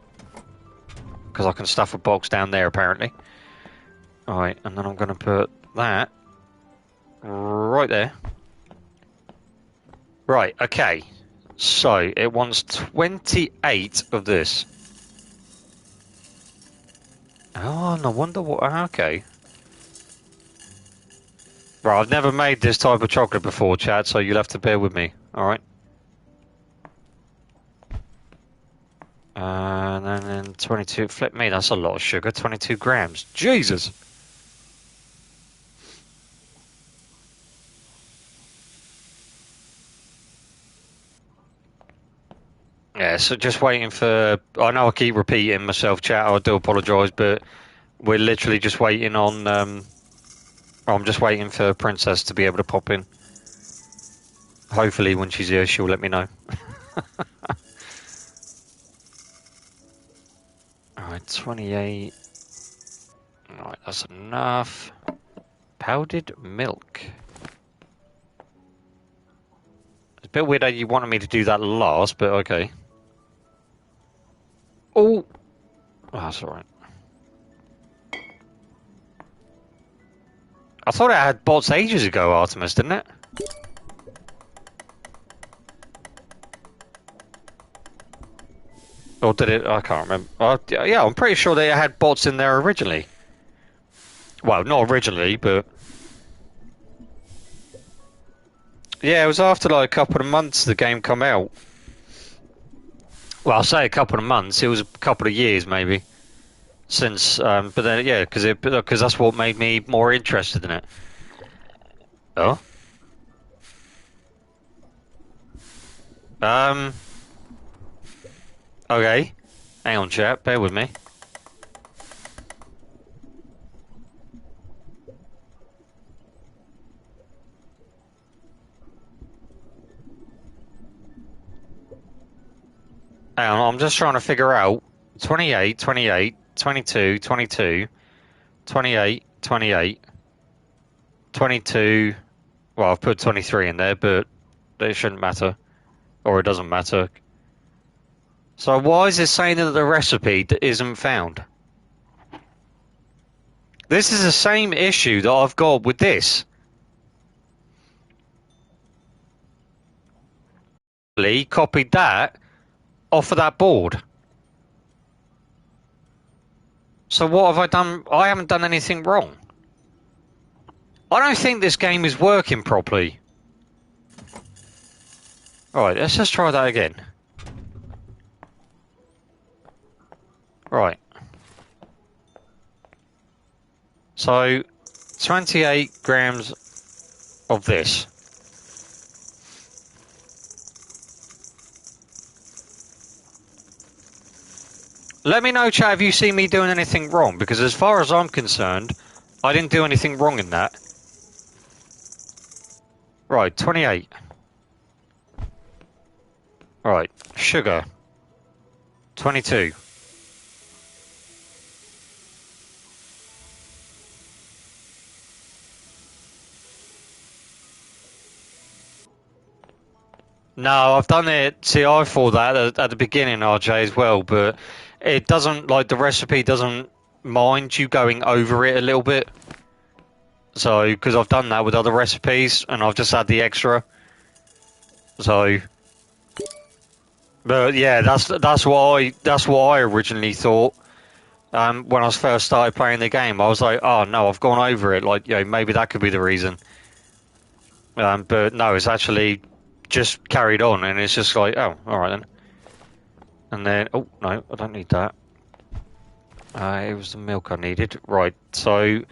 Because I can stuff a box down there, apparently. Alright, and then I'm going to put that right there. Right, okay. So, it wants 28 of this. Oh, no wonder what... Okay. Right, I've never made this type of chocolate before, Chad, so you'll have to bear with me. Alright. And then 22... Flip me, that's a lot of sugar. 22 grams. Jesus! Yeah, so just waiting for... I know I keep repeating myself, chat, I do apologise, but we're literally just waiting on... I'm just waiting for Princess to be able to pop in. Hopefully when she's here she'll let me know. Alright, 28... Alright, that's enough. Powdered milk. It's a bit weird that you wanted me to do that last, but okay. Oh, that's alright. I thought it had bots ages ago, Artemis, didn't it? Or did it? I can't remember. Yeah, I'm pretty sure they had bots in there originally. Well, not originally, but... Yeah, it was after like a couple of months the game come out. Well, I'll say a couple of months. It was a couple of years, maybe. Since, but then, yeah, because that's what made me more interested in it. Oh? Okay. Hang on, chap. Bear with me. Hang on, I'm just trying to figure out 28, 28, 22, 22, 28, 28, 22. Well, I've put 23 in there, but it shouldn't matter. Or it doesn't matter. So why is it saying that the recipe isn't found? This is the same issue that I've got with this. Lee copied that off of that board. So what have I done? I haven't done anything wrong. I don't think this game is working properly. Alright, let's just try that again. Right. So, 28 grams of this. Let me know, chat, if you see me doing anything wrong, because as far as I'm concerned, I didn't do anything wrong in that. Right, 28. Right, sugar. 22. No, I've done it. See, I thought that at the beginning, RJ, as well, but it doesn't, like, the recipe doesn't mind you going over it a little bit. So, because I've done that with other recipes, and I've just had the extra. So, but yeah, that's what I originally thought. When I first started playing the game, I was like, oh no, I've gone over it. Like, maybe that could be the reason. But no, it's actually just carried on, and it's just like, oh, all right then. And then, oh no, I don't need that. It was the milk I needed. Right, so,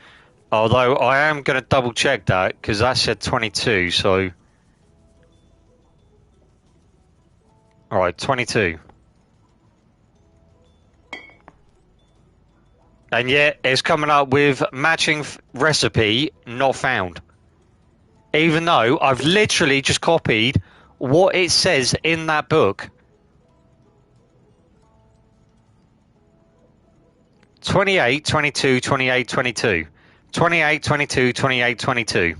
although I am going to double check that, because that said 22, so... Alright, 22. And yet, it's coming up with matching recipe not found. Even though I've literally just copied what it says in that book. 28, 22, 28, 22. 28, 22, 28, 22.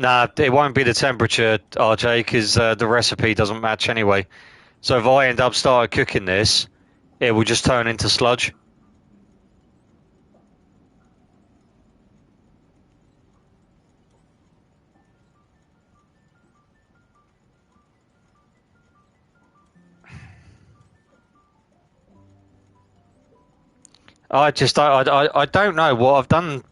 Nah, it won't be the temperature, RJ, because the recipe doesn't match anyway. So if I end up starting cooking this, it will just turn into sludge. I don't know what I've done.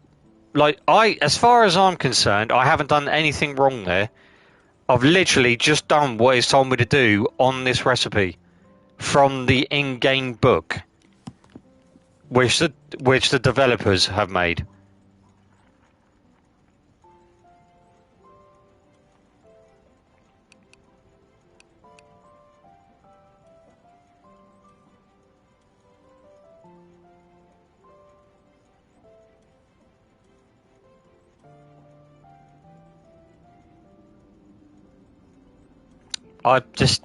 Like, as far as I'm concerned, I haven't done anything wrong there. I've literally just done what it's told me to do on this recipe from the in-game book, which the developers have made.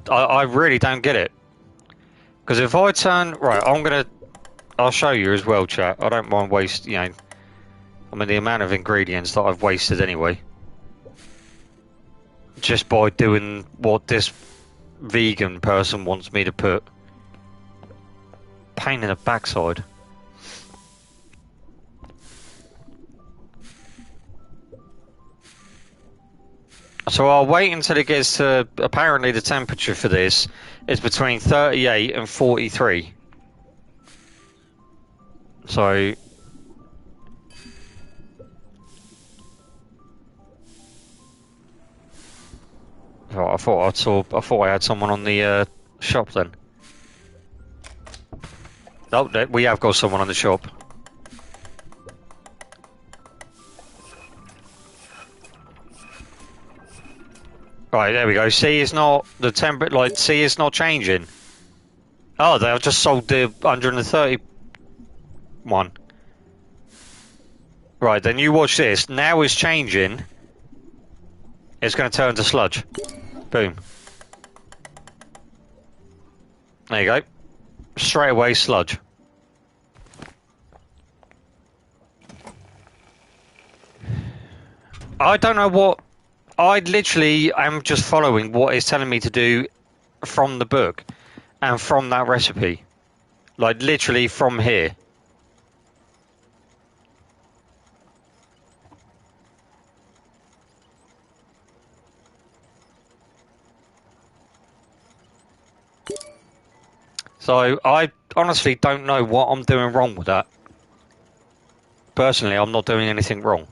I really don't get it. Because if I turn right, I'll show you as well, chat. I don't mind I mean the amount of ingredients that I've wasted anyway, just by doing what this vegan person wants me to put. Pain in the backside. So I'll wait until it gets to, apparently the temperature for this is between 38 and 43. So... Oh, I thought I had someone on the shop then. Oh, we have got someone on the shop. Right, there we go. See, it's not the temperature. Like, see, it's not changing. Oh, they've just sold the 131. Right, then you watch this. Now it's changing. It's going to turn to sludge. Boom. There you go. Straight away, sludge. I don't know what... I literally am just following what it's telling me to do from the book and from that recipe. Like, literally from here. So, I honestly don't know what I'm doing wrong with that. Personally, I'm not doing anything wrong.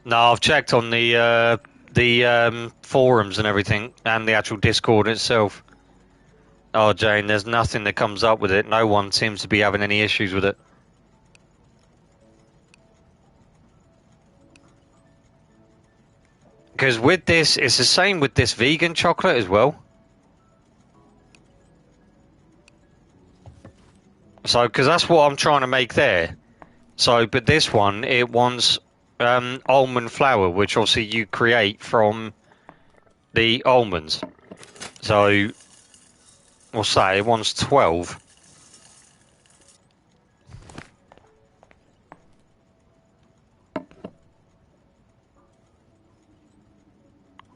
No, I've checked on the forums and everything, and the actual Discord itself. Oh, Jane, there's nothing that comes up with it. No one seems to be having any issues with it. Because with this, it's the same with this vegan chocolate as well. So, because that's what I'm trying to make there. So, but this one, it wants almond flour, which obviously you create from the almonds. So, what's that? It wants 12.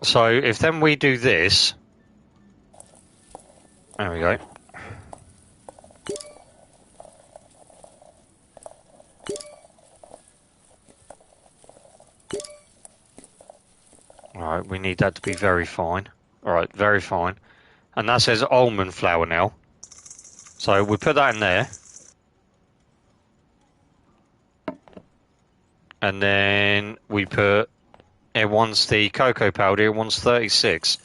So, if then we do this, There we go. Alright, we need that to be very fine. Alright, very fine. And that says almond flour now. So we put that in there. And then we put, it wants the cocoa powder, it wants 36.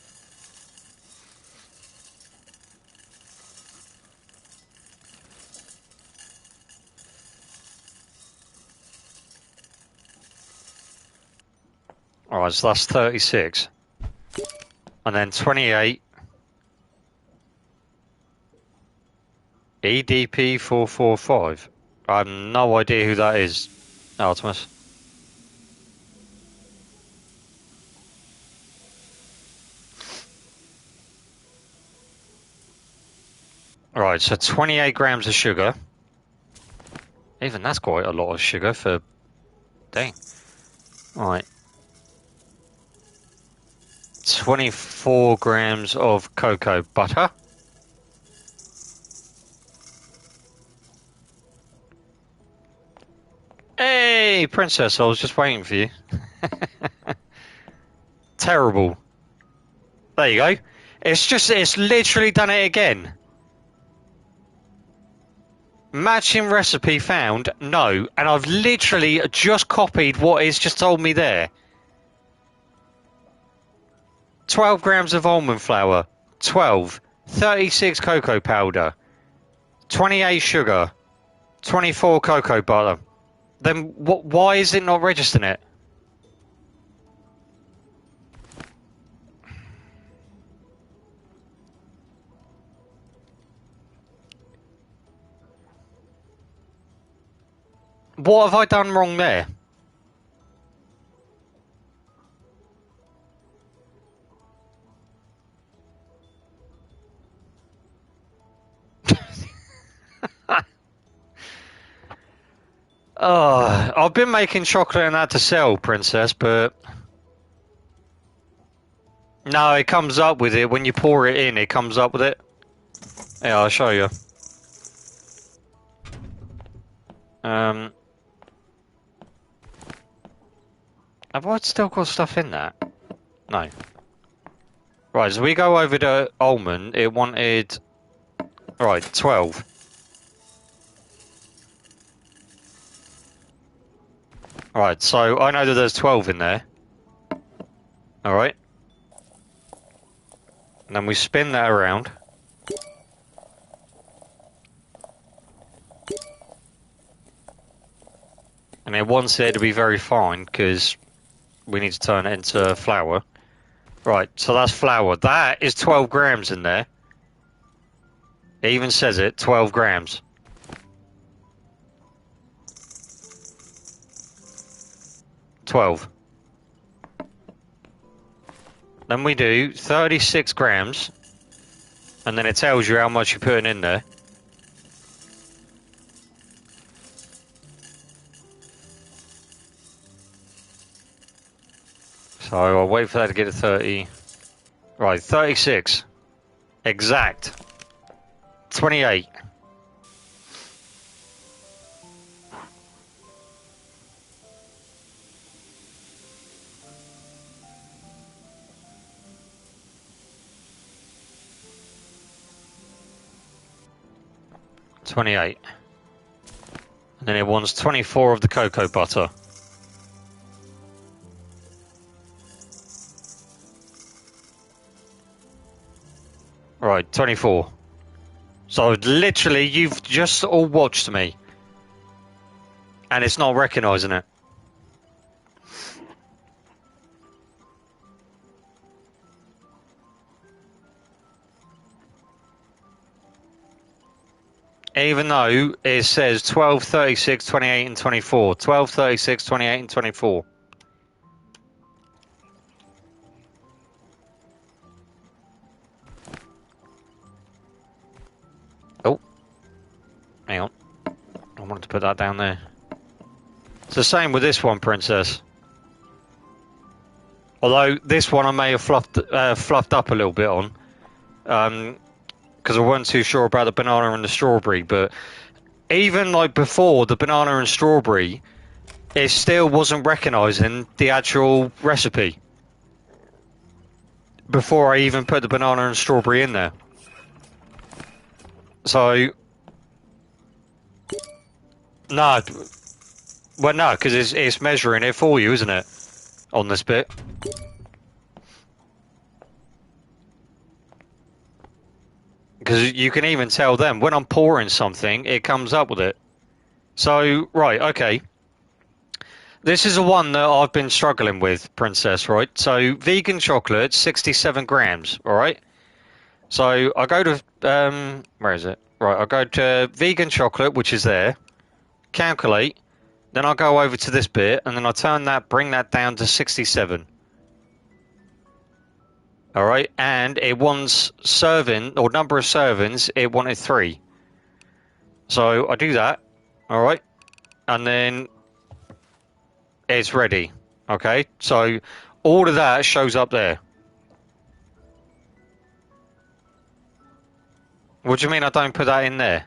Alright, so that's 36. And then 28. EDP 445. I have no idea who that is, Artemis. Right, so 28 grams of sugar. Even that's quite a lot of sugar for... Dang. Right. 24 grams of cocoa butter. Hey, Princess, I was just waiting for you. Terrible. There you go. It's literally done it again. Matching recipe found? No. And I've literally just copied what it's just told me there. 12 grams of almond flour. 12. 36 cocoa powder. 28 sugar. 24 cocoa butter. Then why is it not registering it? What have I done wrong there? Oh, I've been making chocolate and that to sell, Princess, but... No, it comes up with it. When you pour it in, it comes up with it. Yeah, I'll show you. Have I still got stuff in that? No. Right, so we go over to almond. It wanted... Right, 12. Right, so I know that there's 12 in there. Alright. And then we spin that around. And it wants it to be very fine, because we need to turn it into flour. Right, so that's flour. That is 12 grams in there. It even says it, 12 grams. Then we do 36 grams, and then it tells you how much you're putting in there. So I'll wait for that to get to 30. Right, 36. Exact. 28. $28. And then it wants 24 of the cocoa butter. Right, 24. So literally, you've just all watched me. And it's not recognising it. Even though it says 12, 36, 28 and 24. 12, 36, 28 and 24. Oh. Hang on. I wanted to put that down there. It's the same with this one, Princess. Although this one I may have fluffed up a little bit on. because I wasn't too sure about the banana and the strawberry. But even like before the banana and strawberry, it still wasn't recognising the actual recipe before I even put the banana and strawberry in there. So, no, well, no, because it's measuring it for you, isn't it? On this bit. Because you can even tell them when I'm pouring something, it comes up with it. So, right, okay. This is the one that I've been struggling with, Princess, right? So, vegan chocolate, 67 grams, all right? So, I go to, where is it? Right, I go to vegan chocolate, which is there, calculate, then I go over to this bit, and then I bring that down to 67. All right, and it wants serving, or number of servings, it wanted 3. So, I do that, all right? And then it's ready. Okay, so all of that shows up there. What do you mean I don't put that in there?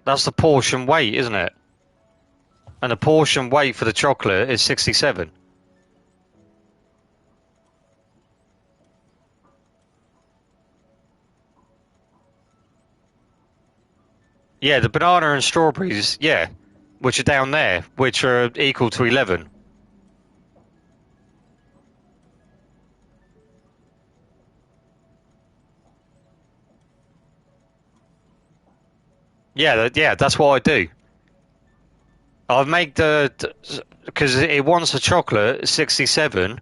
That's the portion weight, isn't it? And the portion weight for the chocolate is 67. Yeah, the banana and strawberries, yeah, which are down there, which are equal to 11. Yeah, that's what I do. I make because it wants a chocolate 67,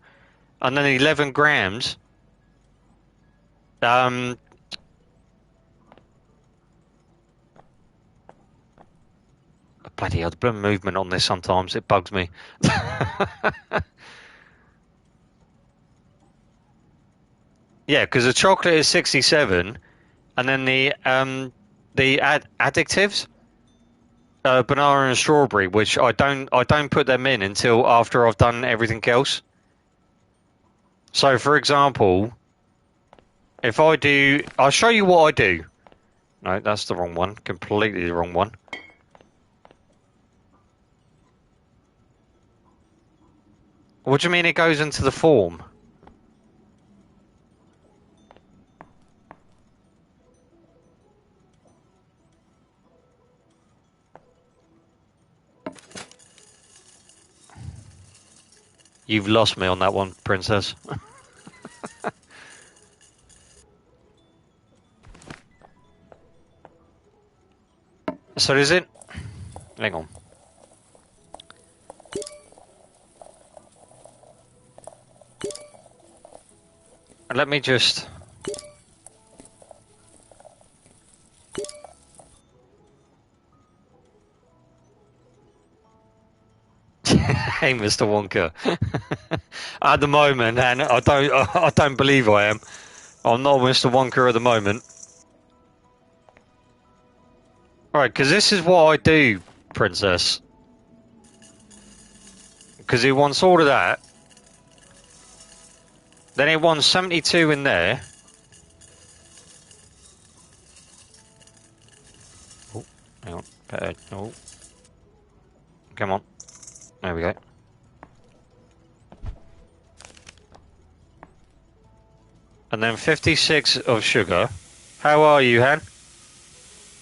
and then 11 grams. Bloody hell, the blood movement on this sometimes, it bugs me. Yeah, because the chocolate is 67, and then the additives, banana and strawberry, which I don't put them in until after I've done everything else. So, for example, if I'll show you what I do. No, that's the wrong one. Completely the wrong one. What do you mean it goes into the form? You've lost me on that one, Princess. So is it? Hang on. Let me just... Hey, Mr. Wonka. At the moment, and I don't believe I am. I'm not Mr. Wonka at the moment. Alright, because this is what I do, Princess. Because he wants all of that. Then he wants 72 in there. Oh, hang on. Oh. Come on. There we go. And then 56 of sugar. How are you, Han?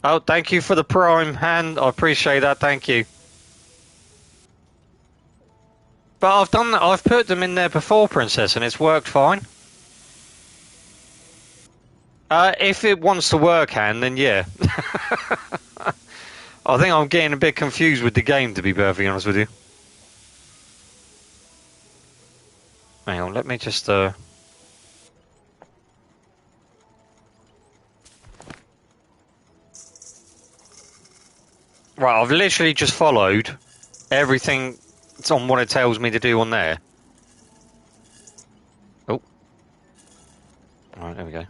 Oh, thank you for the prime, Han. I appreciate that. Thank you. But I've put them in there before, Princess, and it's worked fine. If it wants to work, Han, then yeah. I think I'm getting a bit confused with the game, to be perfectly honest with you. Hang on, let me just... Right, I've literally just followed everything on what it tells me to do on there. Oh. Alright, there we go.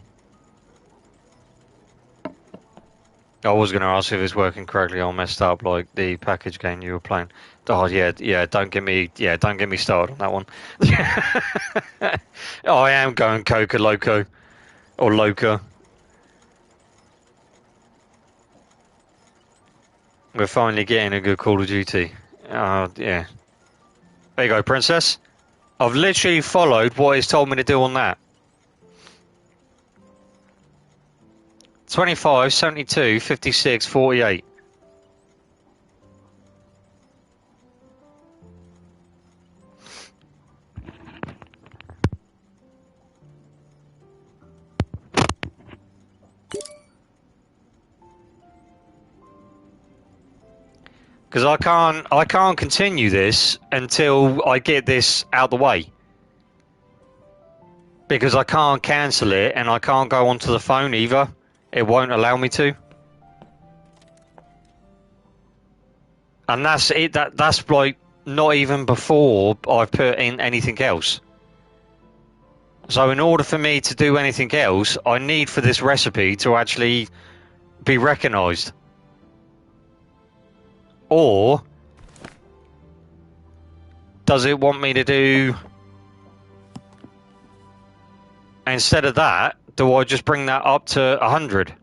I was going to ask if it's working correctly. I messed up like the package game you were playing. Oh yeah. Don't get me started on that one. Oh, I am going Coca Loco or Loca. We're finally getting a good Call of Duty. Yeah. There you go, Princess. I've literally followed what he's told me to do on that. 25, 72, 56, 48. Because I can't continue this until I get this out the way. Because I can't cancel it and I can't go onto the phone either. It won't allow me to. And that's it. That's like not even before I've put in anything else. So in order for me to do anything else, I need for this recipe to actually be recognised. Or does it want me to do... Instead of that, do I just bring that up to 100?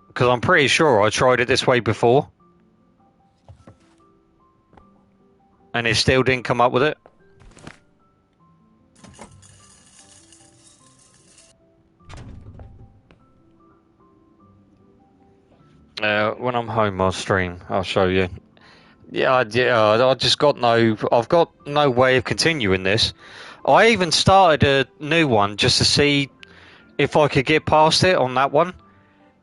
Because I'm pretty sure I tried it this way before. And it still didn't come up with it. When I'm home, I'll stream. I'll show you. Yeah, I just got I've got no way of continuing this. I even started a new one just to see if I could get past it on that one.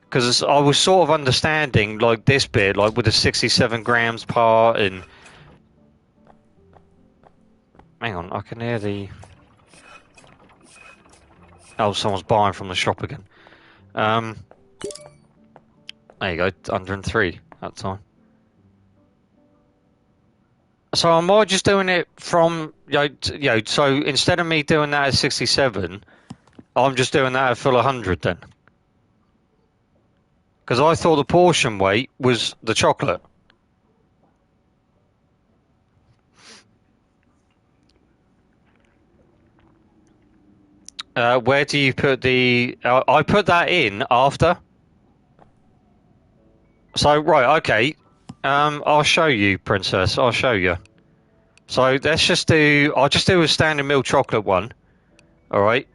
Because I was sort of understanding, like, this bit, like, with the 67 grams part and... Hang on, I can hear the... Oh, someone's buying from the shop again. There you go, 103 that time. So am I just doing it from, so instead of me doing that at 67, I'm just doing that at full 100 then? Because I thought the portion weight was the chocolate. Where do you put the... I put that in after. So, right, okay. I'll show you, Princess. I'll show you. So let's just do... I'll just do a standard milk chocolate one. Alright?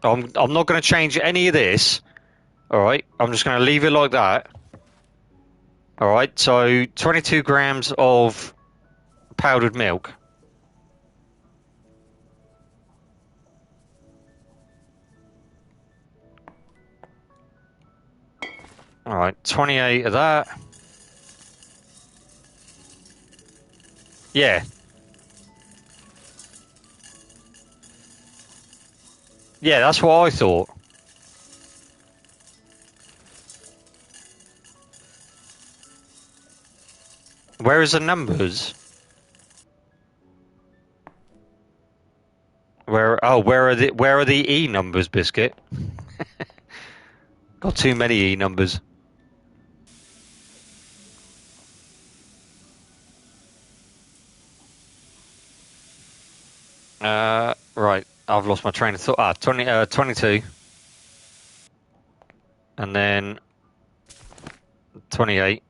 I'm not going to change any of this. Alright? I'm just going to leave it like that. Alright, so 22 grams of powdered milk. Alright, 28 of that. Yeah. Yeah, that's what I thought. Where is the numbers? Where are the E numbers, Biscuit? Got too many E numbers. Right. I've lost my train of thought. 22. And then 28.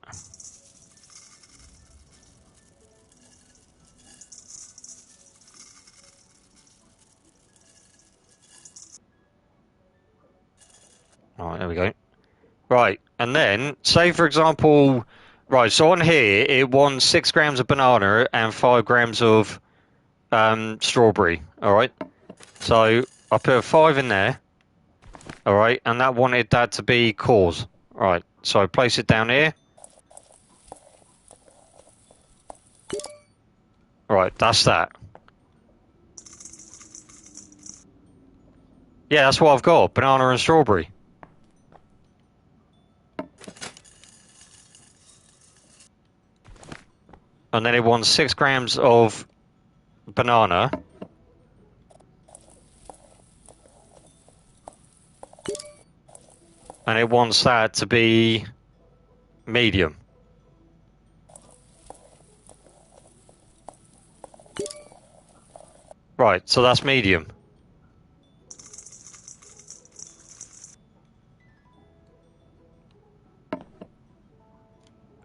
Alright, there we go. Right, and then, say for example, right, so on here, it wants 6 grams of banana and 5 grams of strawberry, alright? So, I put a 5 in there, alright, and that wanted that to be cause. Right, so place it down here. Right, that's that. Yeah, that's what I've got, banana and strawberry. And then it wants 6 grams of banana. And it wants that to be medium. Right, so that's medium.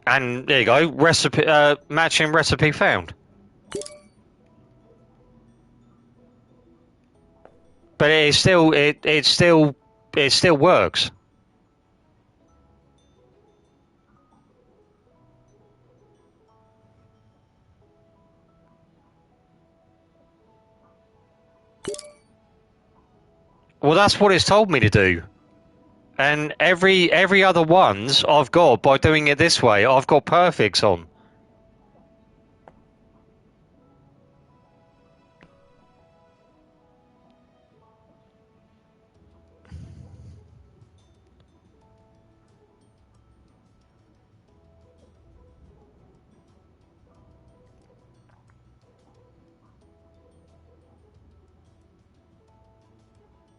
And there you go, recipe, matching recipe found. But it still works. Well, that's what it's told me to do. And every other ones I've got, by doing it this way, I've got perfects on.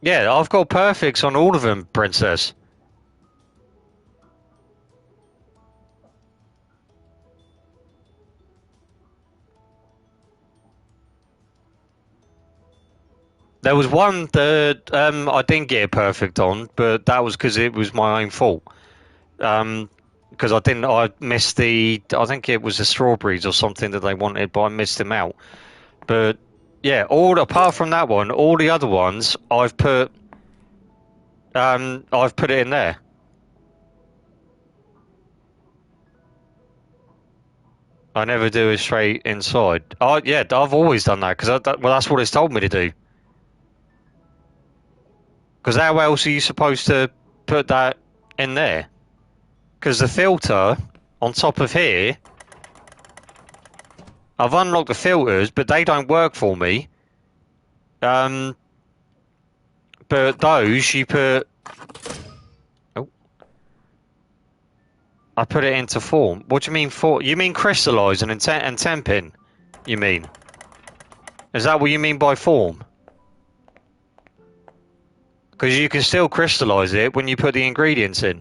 Yeah, I've got perfects on all of them, Princess. There was one that I didn't get a perfect on, but that was because it was my own fault. Because I missed I think it was the strawberries or something that they wanted, but I missed them out. But yeah, apart from that one, all the other ones I've put it in there. I never do it straight inside. Oh yeah, I've always done that because well, that's what it's told me to do. Because how else are you supposed to put that in there? Because the filter on top of here, I've unlocked the filters, but they don't work for me. But those you put. Oh, I put it into form. What do you mean for? You mean crystallizing and temping? You mean? Is that what you mean by form? Because you can still crystallize it when you put the ingredients in.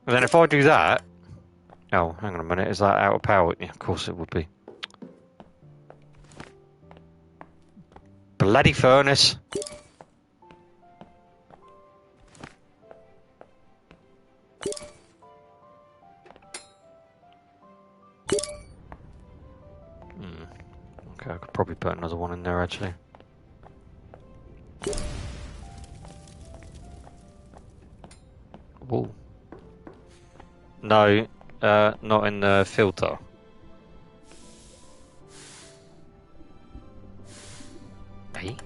And then if I do that... Oh, hang on a minute. Is that out of power? Yeah, of course it would be. Bloody furnace. Okay, I could probably put another one in there, actually. Whoa. No, not in the filter. Hey?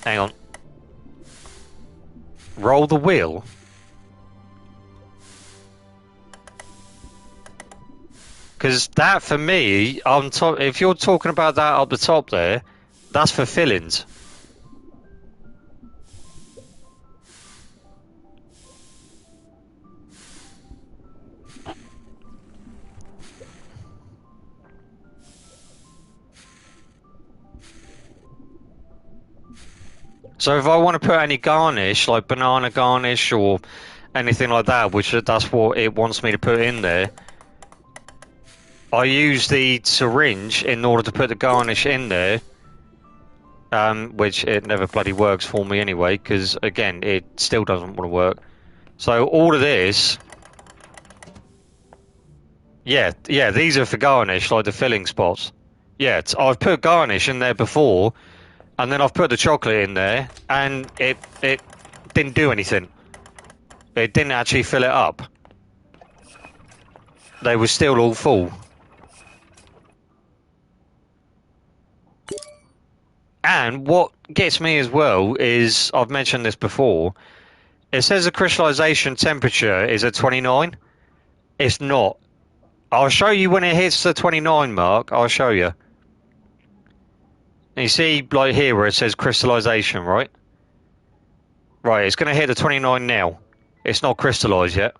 Hang on. Roll the wheel? Because that, for me, on top, if you're talking about that up the top there, that's for fillings. So if I want to put any garnish, like banana garnish or anything like that, which that's what it wants me to put in there, I use the syringe in order to put the garnish in there, which it never bloody works for me anyway, because again, it still doesn't want to work. So all of this, yeah, these are for garnish, like the filling spots. Yeah, I've put garnish in there before, and then I've put the chocolate in there, and it didn't do anything. It didn't actually fill it up. They were still all full. And what gets me as well is, I've mentioned this before, it says the crystallization temperature is at 29. It's not. I'll show you when it hits the 29 mark, I'll show you. And you see, like here where it says crystallization, right? Right, it's going to hit the 29 now. It's not crystallized yet.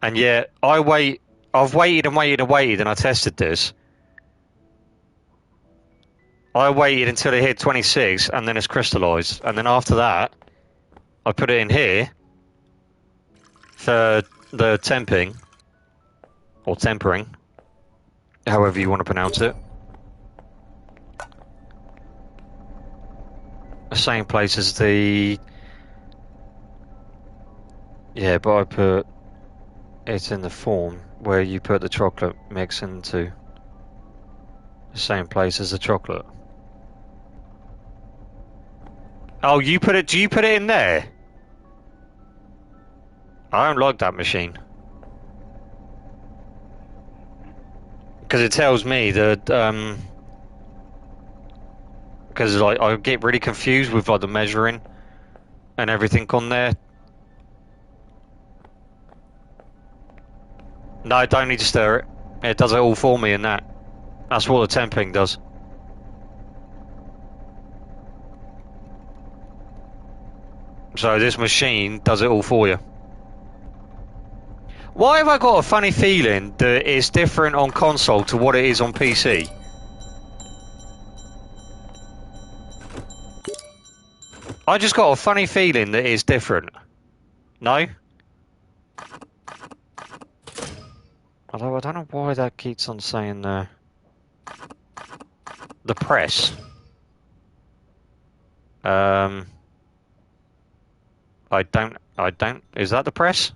And yet, I've waited and waited and waited, and I tested this. I waited until it hit 26 and then it's crystallized. And then after that, I put it in here for the temping. Or tempering. However you want to pronounce it. The same place as the... Yeah, but I put it in the form where you put the chocolate mix into. The same place as the chocolate. Oh, you put it... Do you put it in there? I don't like that machine. Because it tells me that... Because like I get really confused with like the measuring and everything on there. No, I don't need to stir it. It does it all for me in that. That's what the temping does. So this machine does it all for you. Why have I got a funny feeling that it's different on console to what it is on PC? I just got a funny feeling that it's different. No? Although I don't know why that keeps on saying the press. I don't. Is that the press?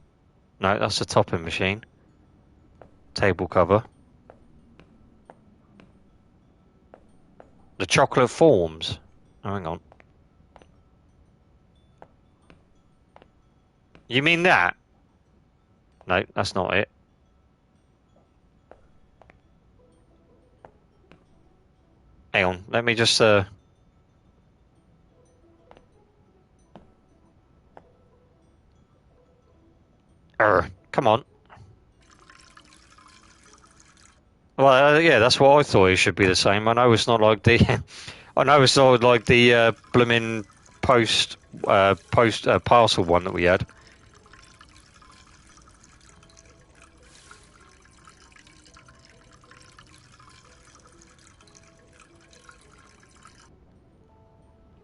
No, that's the topping machine. Table cover. The chocolate forms. Oh, hang on. You mean that? No, that's not it. Hang on, let me just come on. Well, yeah, that's what I thought it should be the same. I know it's not like the... I know it's not like the blooming parcel one that we had.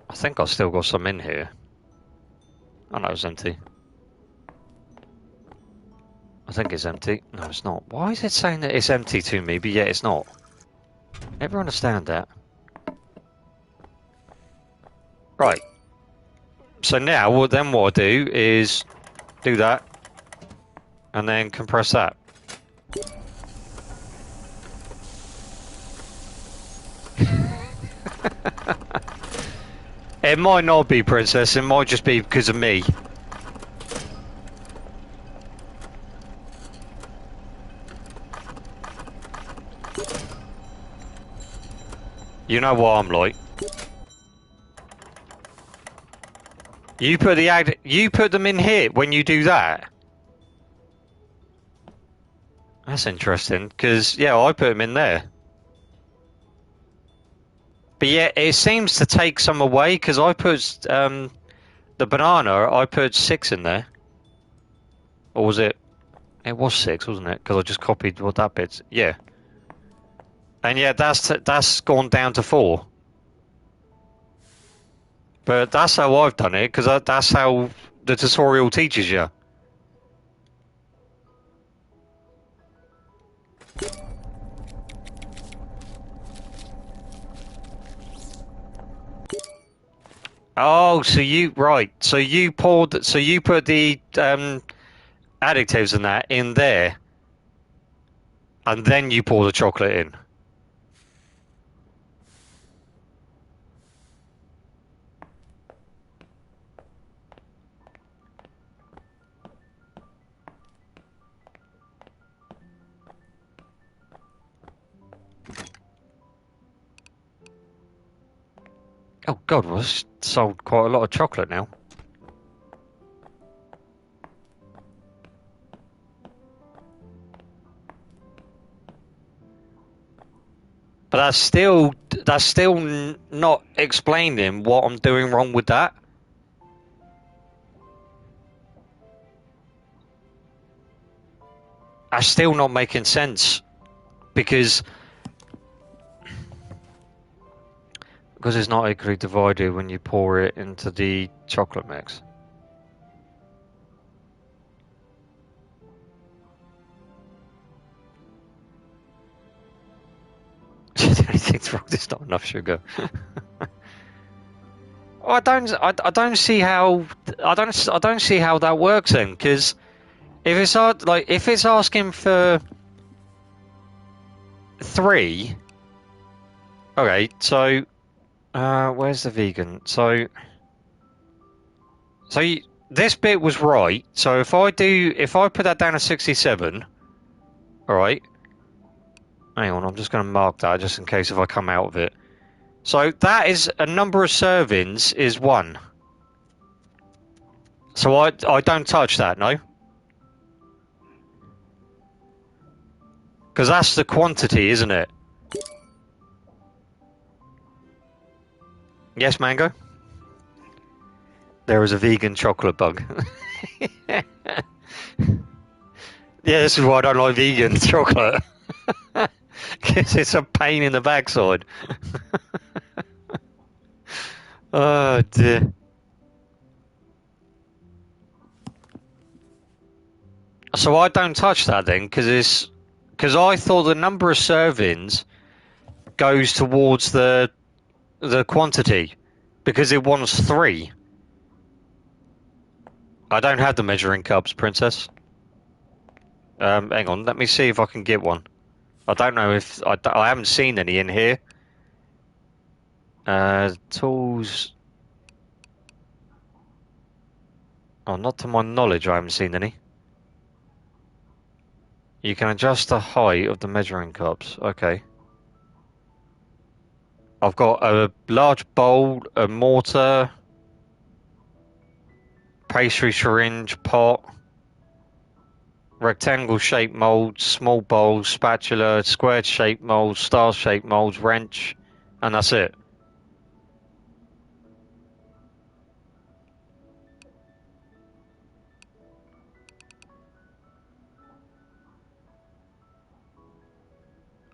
I think I've still got some in here. Oh no, it's empty. I think it's empty. No, it's not. Why is it saying that it's empty to me, but yet it's not? Never understand that. Right. So now, what I do is do that, and then compress that. It might not be, Princess. It might just be because of me. You know what I'm like. You put them in here when you do that. That's interesting, because yeah, I put them in there. But yeah, it seems to take some away, because I put the banana. I put 6 in there, or was it? It was 6, wasn't it? Because I just copied what that bit's. Yeah. And yeah, that's gone down to 4. But that's how I've done it, because that's how the tutorial teaches you. Oh, so you So you put the additives and that in there, and then you pour the chocolate in. Oh God, we've sold quite a lot of chocolate now. But that's still not explaining what I'm doing wrong with that. That's still not making sense, because Because it's not equally divided when you pour it into the chocolate mix. Anything's wrong. There's not enough sugar. I don't see how I don't see how that works then, because if it's if it's asking for 3, okay, so where's the vegan? So this bit was right. So if I put that down to 67, all right. Hang on, I'm just going to mark that just in case if I come out of it. So that is a number of servings is 1. So I don't touch that, no? Because that's the quantity, isn't it? Yes, Mango? There is a vegan chocolate bug. Yeah, this is why I don't like vegan chocolate. Because it's a pain in the backside. Oh, dear. So I don't touch that then, because I thought the number of servings goes towards the quantity, because it wants 3. I don't have the measuring cups, Princess. Hang on, let me see if I can get one. I don't know if I haven't seen any in here. Tools. Oh, not to my knowledge, I haven't seen any. You can adjust the height of the measuring cups. Okay. I've got a large bowl, a mortar, pastry syringe, pot, rectangle shaped molds, small bowls, spatula, squared shaped molds, star shaped molds, wrench, and that's it.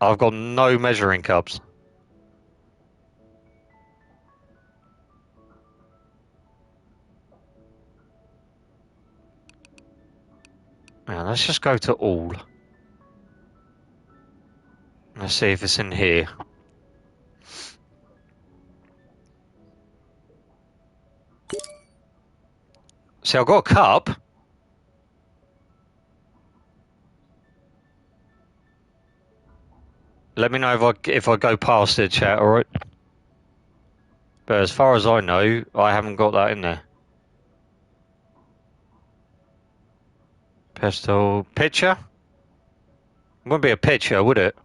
I've got no measuring cups. Yeah, let's just go to all. Let's see if it's in here. See, I've got a cup. Let me know if I go past it, chat, alright? But as far as I know, I haven't got that in there. Pestle. Pitcher? It wouldn't be a pitcher, would it?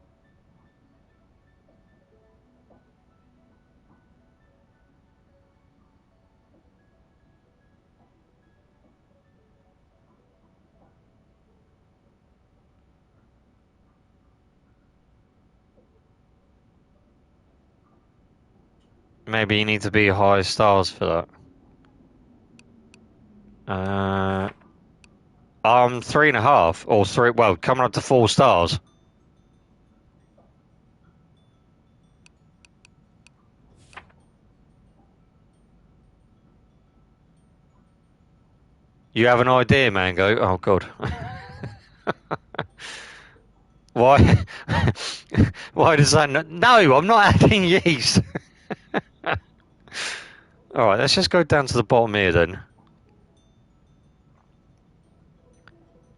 Maybe you need to be high stars for that. I'm 3.5 or 3. Well, coming up to 4 stars. You have an idea, Mango? Oh God. Why? Why does that? No, I'm not adding yeast. All right, let's just go down to the bottom here then.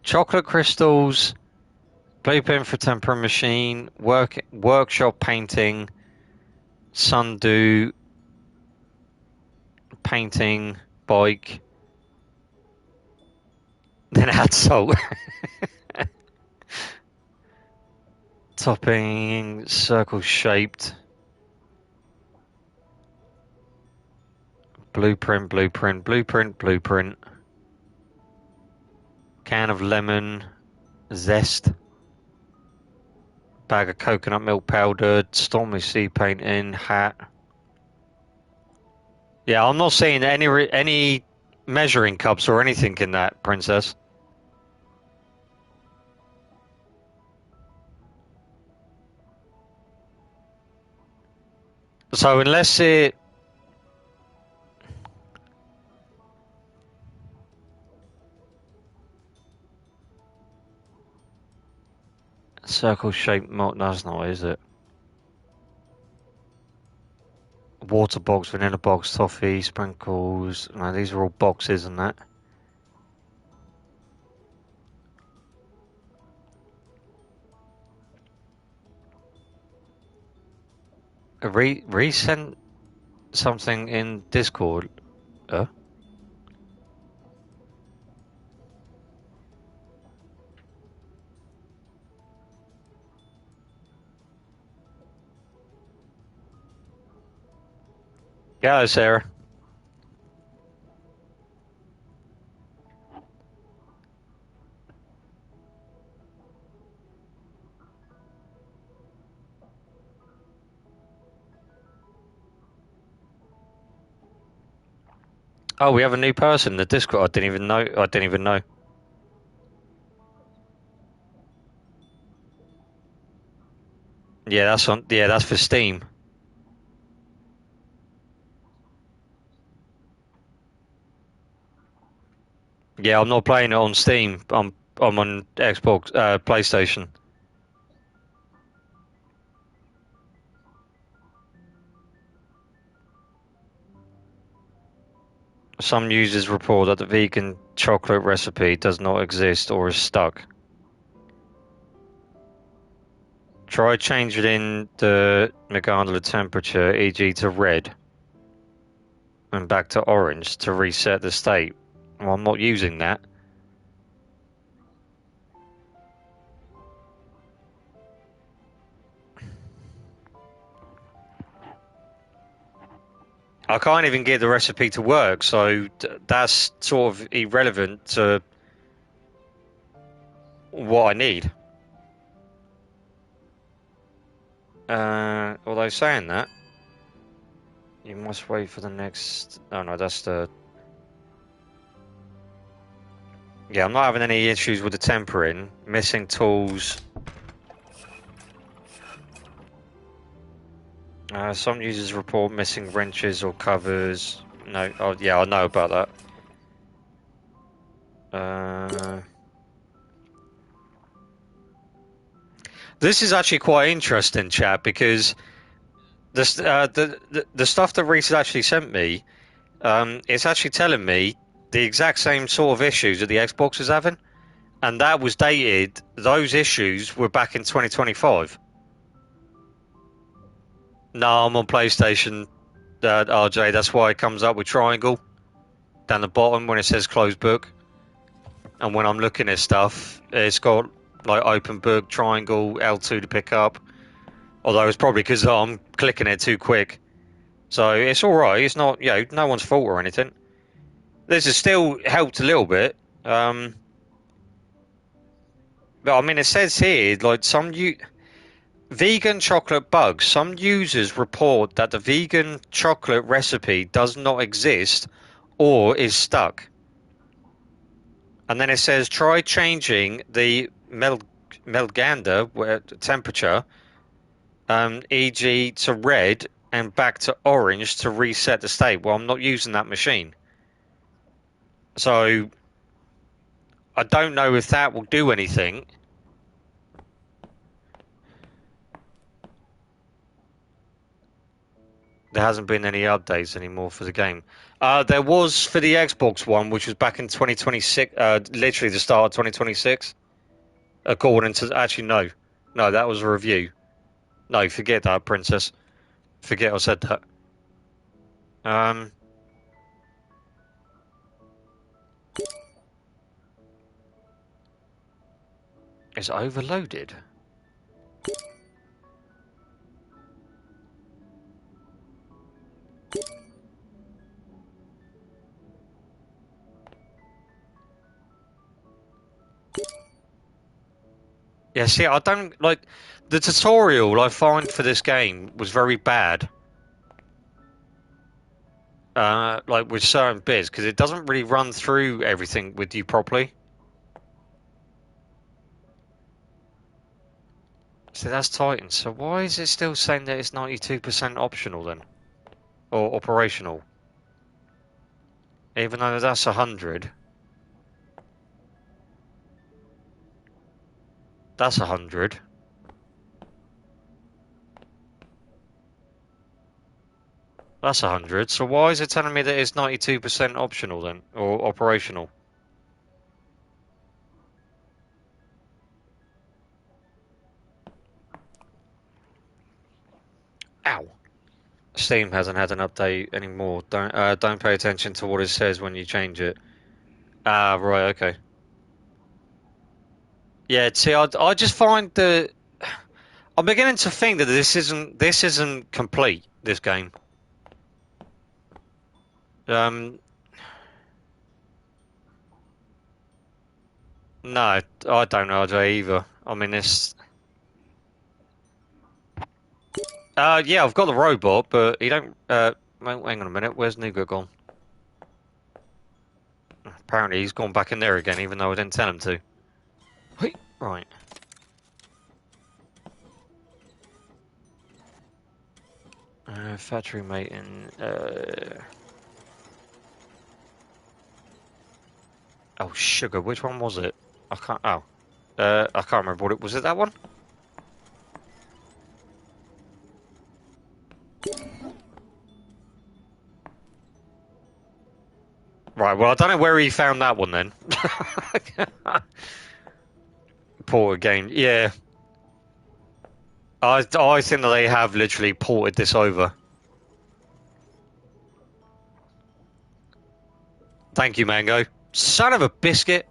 Chocolate crystals, blueprint for tempering machine, workshop painting, sundew, painting, bike, then add salt. Topping, circle shaped. Blueprint, blueprint, blueprint, blueprint. Can of lemon, zest. Bag of coconut milk powder, stormy sea painting, hat. Yeah, I'm not seeing any measuring cups or anything in that, Princess. So unless it... Circle-shaped malt... No, that's not, is it? Water box, vanilla box, toffee, sprinkles... No, these are all boxes and that. Resend something in Discord. Yeah, Sarah. Oh, we have a new person in the Discord. I didn't even know. Yeah, that's on. Yeah, that's for Steam. Yeah, I'm not playing it on Steam. I'm on Xbox, PlayStation. Some users report that the vegan chocolate recipe does not exist or is stuck. Try changing the Megandla temperature, e.g. to red, and back to orange to reset the state. Well, I'm not using that. I can't even get the recipe to work, so that's sort of irrelevant to what I need. Although saying that, you must wait for the next... Oh no, that's the... Yeah, I'm not having any issues with the tempering. Missing tools. Some users report missing wrenches or covers. No, oh yeah, I know about that. This is actually quite interesting, chat, because the stuff that Reese actually sent me, it's actually telling me the exact same sort of issues that the Xbox is having, and that was dated. Those issues were back in 2025. No, I'm on PlayStation, RJ. That's why it comes up with triangle down the bottom when it says closed book, and when I'm looking at stuff, it's got like open book, triangle, L2 to pick up. Although it's probably because I'm clicking it too quick. So it's all right. It's not, no one's fault or anything. This has still helped a little bit. But I mean, it says here, like vegan chocolate bugs. Some users report that the vegan chocolate recipe does not exist or is stuck. And then it says, try changing the Melganda temperature, e.g. to red and back to orange to reset the state. Well, I'm not using that machine. So I don't know if that will do anything. There hasn't been any updates anymore for the game. There was for the Xbox One, which was back in 2026, literally the start of 2026. According to... Actually, no, that was a review. No, forget that, Princess. Forget I said that. It's overloaded. Yeah, see, I don't like the tutorial I find for this game was very bad. Like with certain bits, because it doesn't really run through everything with you properly. See, that's Titan. So why is it still saying that it's 92% optional then? Or operational? Even though that's 100. That's 100. That's 100. So why is it telling me that it's 92% optional then? Or operational? Ow. Steam hasn't had an update anymore. Don't pay attention to what it says when you change it. Ah, right, okay. Yeah, see, I just find that I'm beginning to think that this isn't complete, this game. No, I don't know either. I mean, it's yeah, I've got the robot, but he don't. Hang on a minute. Where's Nougat gone? Apparently, he's gone back in there again, even though I didn't tell him to. Right. Factory mating. Oh, sugar. Which one was it? I can't. Oh, I can't remember what it was. It that one? Right. Well, I don't know where he found that one then. Port game. Yeah. I think that they have literally ported this over. Thank you, Mango. Son of a biscuit.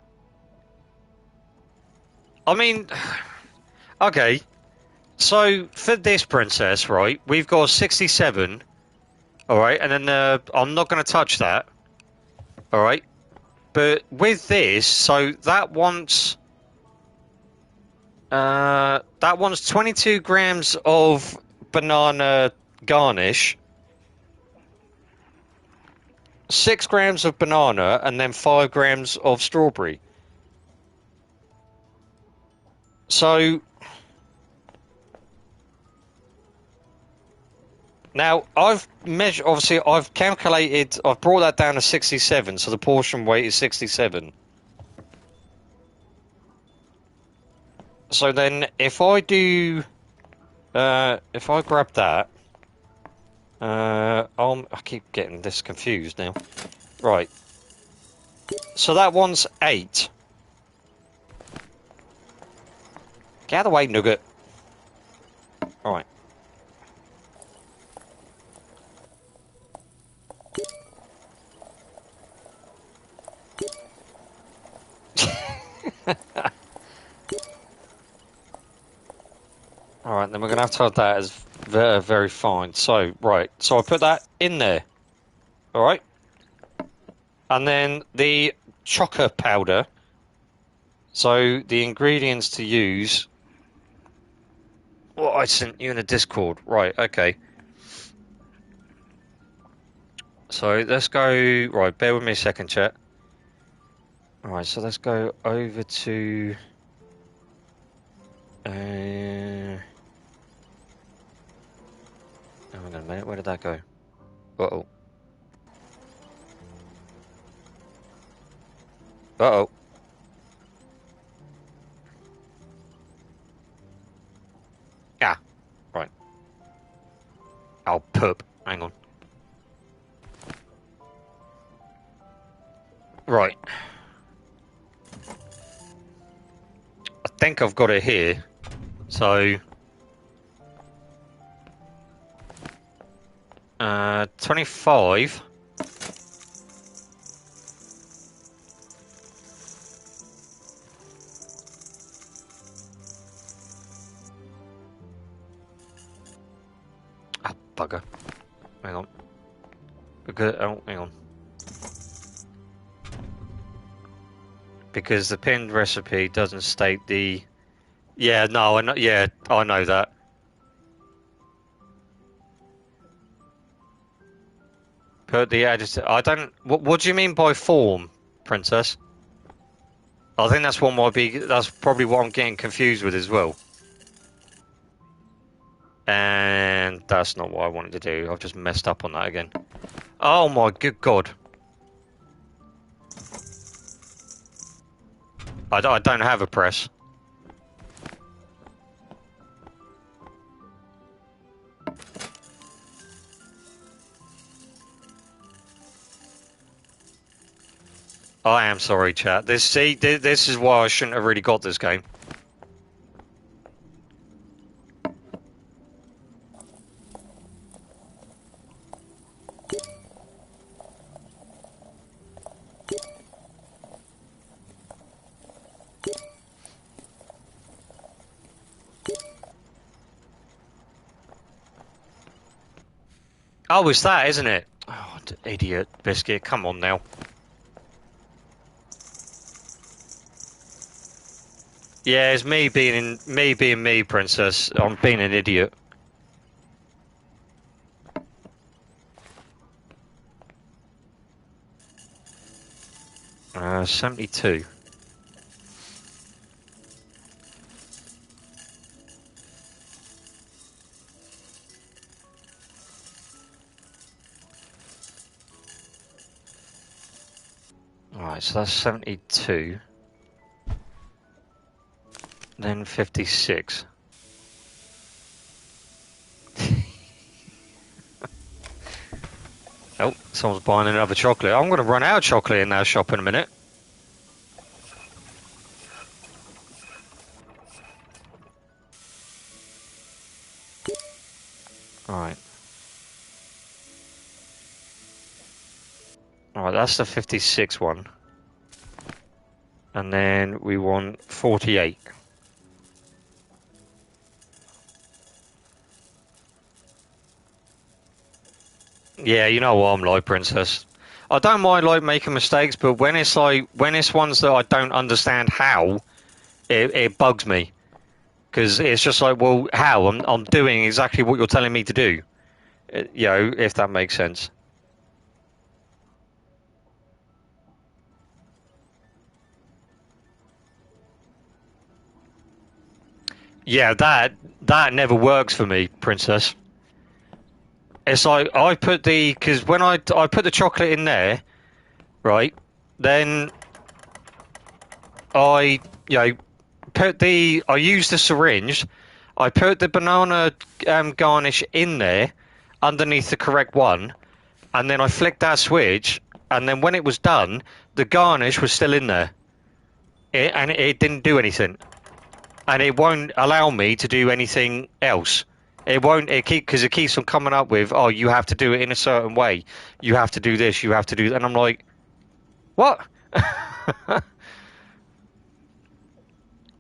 I mean, okay. So for this princess, right, we've got 67. All right, and then I'm not going to touch that. All right, but with this, so that wants 22 grams of banana garnish, 6 grams of banana, and then 5 grams of strawberry. So now I've measured. Obviously, I've calculated. I've brought that down to 67, so the portion weight is 67. So then, if I do, if I grab that, I keep getting this confused now. Right. So that one's 8. Get out of the way, Nugget. All right. All right, then we're going to have to have that as very, very fine. So, right. So I put that in there. All right. And then the chocolate powder. So the ingredients to use. Well, I sent you in a Discord. Right, okay. So let's go. Right, bear with me a second, chat. Alright, so let's go over to. Hang on a minute, where did that go? Uh-oh. Uh-oh. Ah, right. Oh, poop. Hang on. Right. I think I've got it here. So... 25. Ah, bugger. Hang on. Because, oh, hang on. Because the pinned recipe doesn't state the... Yeah, no, I know, yeah, I know that. Put the adjective... I don't... What do you mean by form, Princess? I think that's what might be... That's probably what I'm getting confused with as well. And that's not what I wanted to do. I've just messed up on that again. Oh my good god. I don't have a press. I am sorry, chat. This is why I shouldn't have really got this game. Oh, it's that, isn't it? Oh, idiot biscuit! Come on now. Yeah, it's me being me, princess. I'm being an idiot. 72. Alright, so that's 72. Then 56. Oh, someone's buying another chocolate. I'm going to run out of chocolate in that shop in a minute. Alright. Alright, that's the 56 one. And then we want 48. Yeah, you know what I'm like, princess. I don't mind like making mistakes, but when it's ones that I don't understand how, it bugs me. Because it's just like, well, how? I'm doing exactly what you're telling me to do. You know, if that makes sense. Yeah, that never works for me, princess. It's like I put because when I put the chocolate in there, right? Then I I use the syringe. I put the banana garnish in there underneath the correct one, and then I flicked that switch, and then when it was done, the garnish was still in there, and it didn't do anything, and it won't allow me to do anything else. It won't. Because it keeps on coming up with, oh, you have to do it in a certain way. You have to do this. You have to do that. And I'm like, what?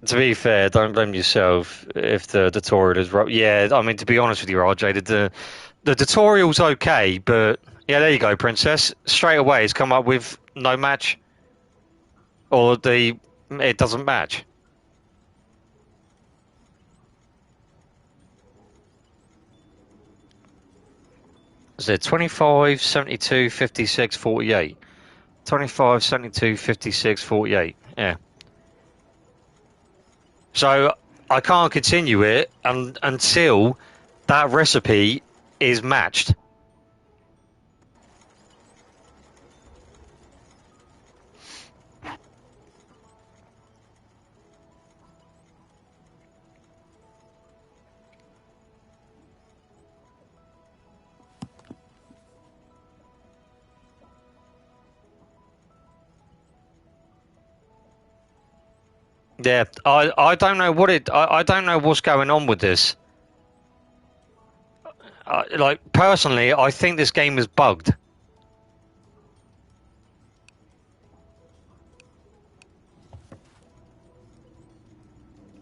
To be fair, don't blame yourself if the tutorial is right. Yeah, I mean, to be honest with you, RJ, the tutorial's okay, but yeah, there you go, princess. Straight away, it's come up with no match, or it doesn't match. Is it 25, 72, 56, 48? 25, 72, 56, 48. Yeah. So I can't continue it until that recipe is matched. Yeah, I don't know I don't know what's going on with this. Like, personally, I think this game is bugged.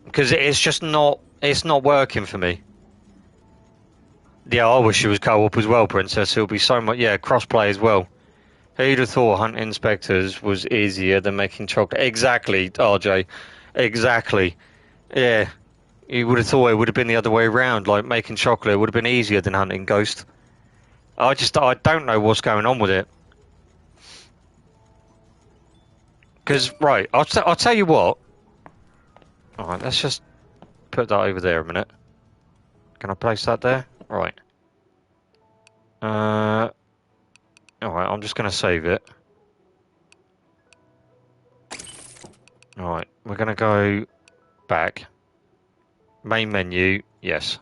Because it's just it's not working for me. Yeah, I wish it was co-op as well, princess. It'll be so much, yeah, cross-play as well. Who'd have thought hunting inspectors was easier than making chocolate? Exactly, RJ. Exactly. Yeah. You would have thought it would have been the other way around. Like, making chocolate would have been easier than hunting ghost. I don't know what's going on with it. Because, right, I'll tell you what. Alright, let's just put that over there a minute. Can I place that there? Right. Alright, I'm just going to save it. Alright, we're going to go back. Main menu, yes.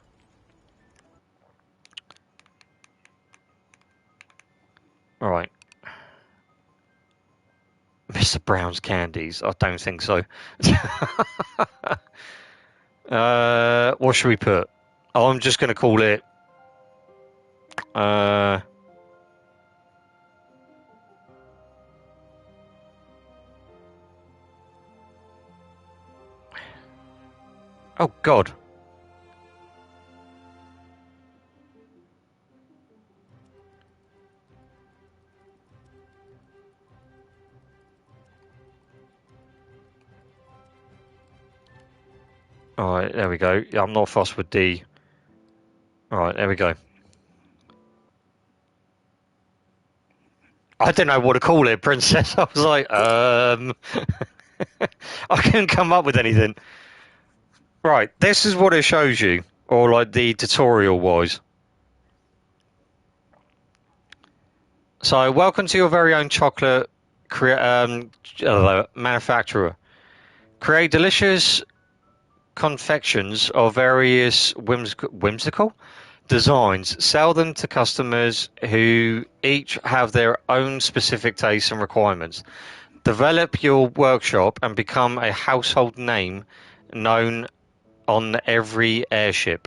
Alright. Mr. Brown's candies. I don't think so. What should we put? Oh, I'm just going to call it... Oh, God. Alright, there we go. Yeah, I'm not fussed with D. Alright, there we go. I didn't know what to call it, Princess. I was like, I couldn't come up with anything. Right, this is what it shows you, or like the tutorial-wise. So, welcome to your very own chocolate manufacturer. Create delicious confections of various whimsical designs. Sell them to customers who each have their own specific tastes and requirements. Develop your workshop and become a household name known on every airship.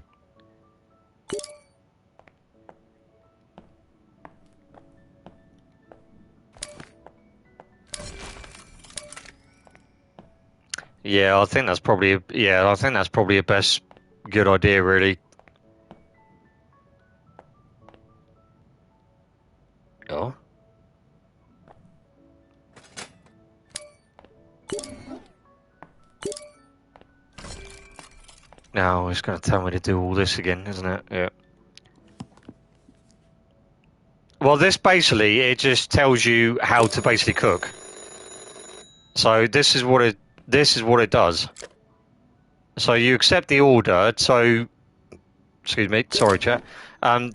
Yeah, I think that's probably a best good idea, really. Oh. Now it's going to tell me to do all this again, isn't it? Yeah. Well, this basically, it just tells you how to basically cook. So this is what it does. So you accept the order. So, excuse me, sorry, chat.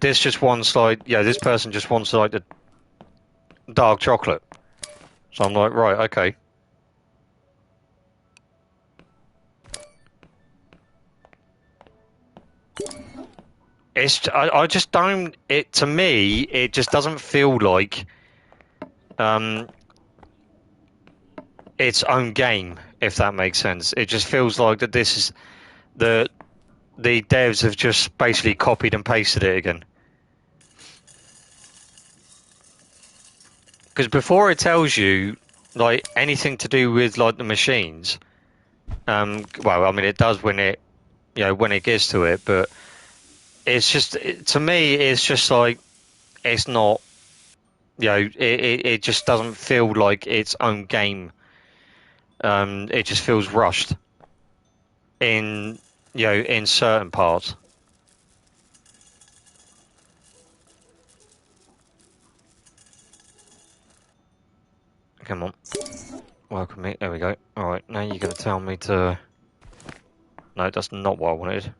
This just wants like, yeah, this person just wants like the dark chocolate. So I'm like, right, okay. I just don't. To me, it just doesn't feel like its own game, if that makes sense. It just feels like that this is the devs have just basically copied and pasted it again. Because before it tells you like anything to do with like the machines, well, I mean it does when it gets to it, but it's just, to me, it's just like, it's not, it just doesn't feel like its own game. It just feels rushed in certain parts. Come on. Welcome me. There we go. Alright, now you're going to tell me to... No, that's not what I wanted.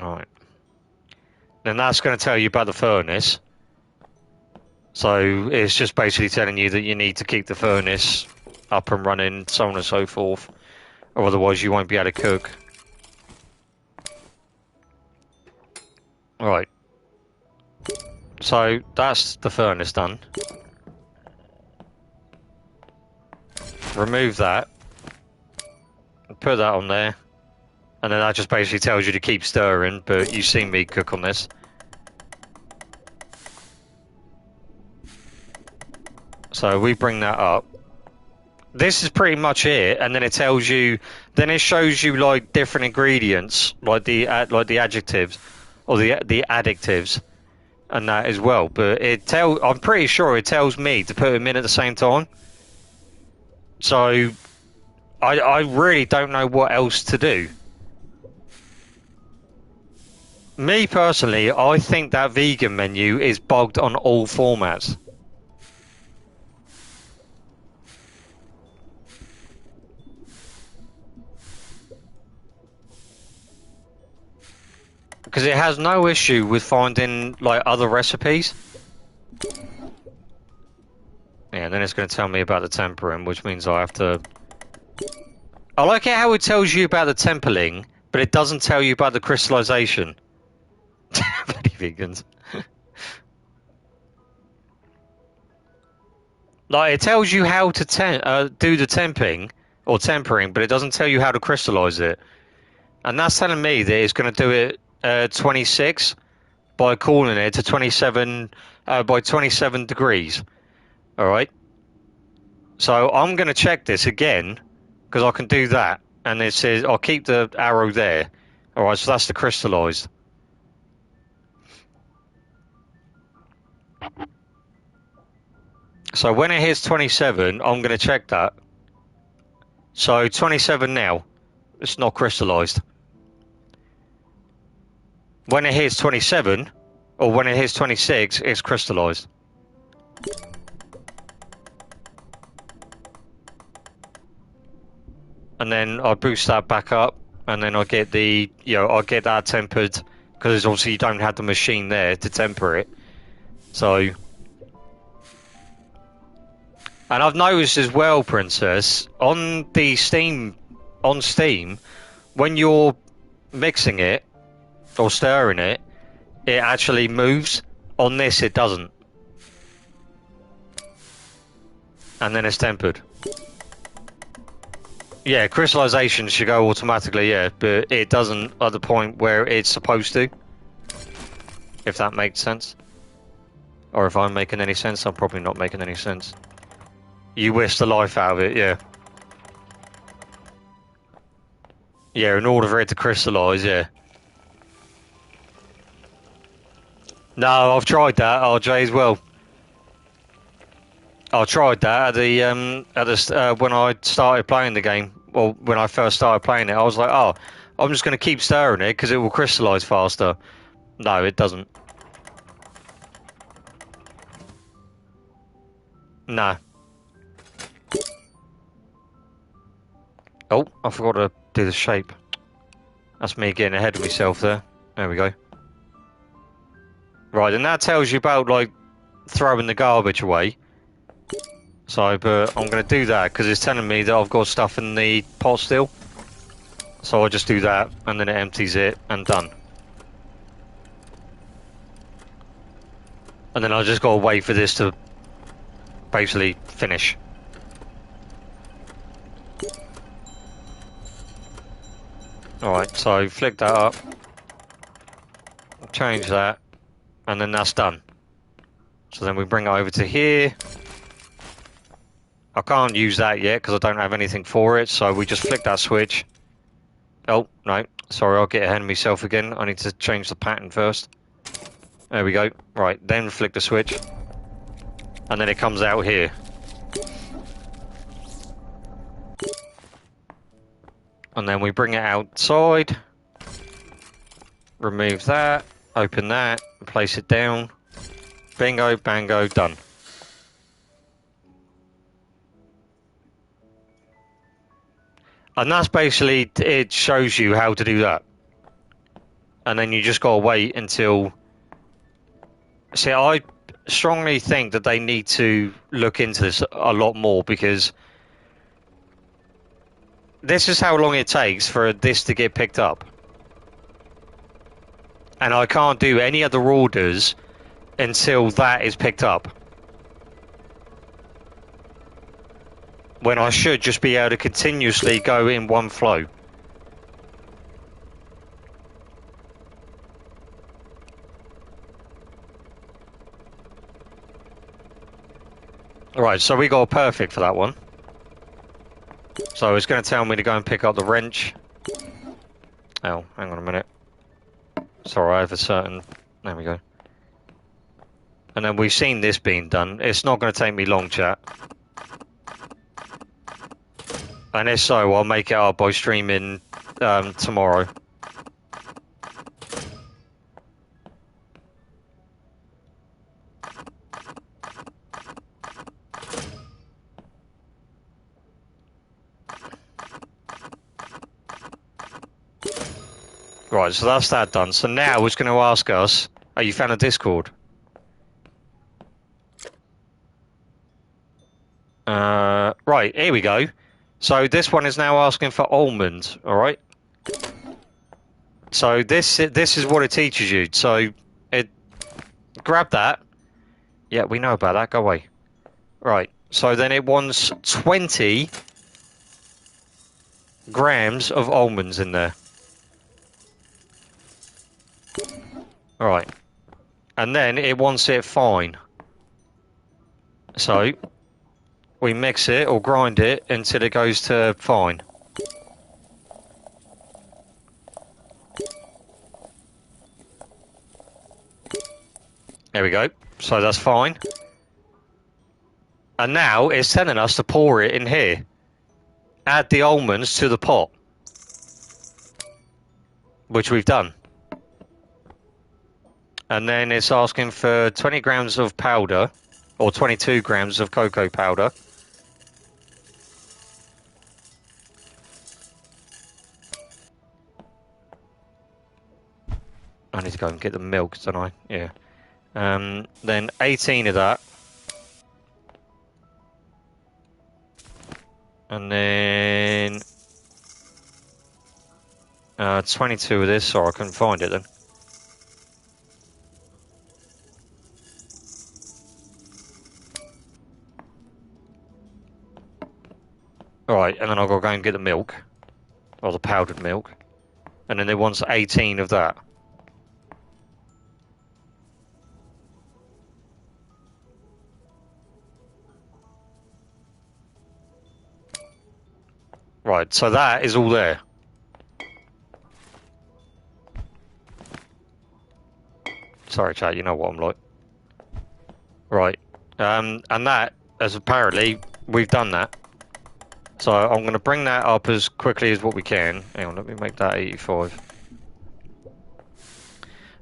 Alright. Then that's going to tell you about the furnace. So it's just basically telling you that you need to keep the furnace up and running, so on and so forth. Or otherwise you won't be able to cook. Alright. So that's the furnace done. Remove that. Put that on there. And then that just basically tells you to keep stirring, but you've seen me cook on this. So we bring that up. This is pretty much it, and then it tells you, then it shows you like different ingredients, like the adjectives or the additives, and that as well. But I'm pretty sure it tells me to put them in at the same time. So I really don't know what else to do. Me personally, I think that vegan menu is bugged on all formats. Because it has no issue with finding, like, other recipes. Yeah, and then it's going to tell me about the tempering, which means I have to... I like it how it tells you about the tempering, but it doesn't tell you about the crystallization. Bloody vegans. Like, it tells you how to do the tempering, but it doesn't tell you how to crystallize it. And that's telling me that it's going to do it 26 by cooling it to 27 by 27 degrees. All right. So I'm going to check this again because I can do that, and it says I'll keep the arrow there. All right. So that's the crystallized. So when it hits 27, I'm going to check that. So 27 now, it's not crystallized. When it hits 27, or when it hits 26, it's crystallized. And then I boost that back up, and then I get the, I get that tempered, because obviously you don't have the machine there to temper it. So... And I've noticed as well, Princess, on Steam, when you're mixing it or stirring it, it actually moves. On this, it doesn't. And then it's tempered. Yeah, crystallization should go automatically, yeah, but it doesn't at the point where it's supposed to. If that makes sense. Or if I'm making any sense, I'm probably not making any sense. You whisk the life out of it, yeah. Yeah, in order for it to crystallise, yeah. No, I've tried that, RJ, as well. I tried that when I started playing the game. Well, when I first started playing it, I was like, oh, I'm just going to keep stirring it because it will crystallise faster. No, it doesn't. No. Oh, I forgot to do the shape. That's me getting ahead of myself there. There we go. Right, and that tells you about, like, throwing the garbage away. So, but I'm going to do that because it's telling me that I've got stuff in the pot still. So I just do that, and then it empties it, and done. And then I just got to wait for this to basically finish. Alright, so flick that up. Change that. And then that's done. So then we bring it over to here. I can't use that yet because I don't have anything for it, so we just flick that switch. Oh, no. Sorry, I'll get ahead of myself again. I need to change the pattern first. There we go. Right, then flick the switch. And then it comes out here. And then we bring it outside. Remove that. Open that. Place it down. Bingo, bango, done. And that's basically, it shows you how to do that. And then you just gotta wait until... See, I strongly think that they need to look into this a lot more because this is how long it takes for this to get picked up. And I can't do any other orders until that is picked up. When I should just be able to continuously go in one flow. Alright, so we got a perfect for that one. So it's going to tell me to go and pick up the wrench. Oh, hang on a minute. Sorry, I have a certain... There we go. And then we've seen this being done. It's not going to take me long, chat. And if so, I'll make it up by streaming tomorrow. Right, so that's that done. So now it's going to ask us, oh, you found a Discord? Right, here we go. So this one is now asking for almonds, alright? So this is what it teaches you. So it grab that. Yeah, we know about that. Go away. Right. So then it wants 20 grams of almonds in there. Alright. And then it wants it fine. So we mix it or grind it until it goes to fine. There we go. So that's fine. And now it's telling us to pour it in here. Add the almonds to the pot. Which we've done. And then it's asking for 20 grams of powder. Or 22 grams of cocoa powder. I need to go and get the milk, don't I? Yeah. Then 18 of that. And then 22 of this. Sorry, I couldn't find it then. Alright, and then I've got to go and get the milk. Or the powdered milk. And then it wants 18 of that. Right, so that is all there. Sorry, chat, you know what I'm like. Right, and that, as apparently, we've done that. So I'm going to bring that up as quickly as what we can. Hang on, let me make that 85.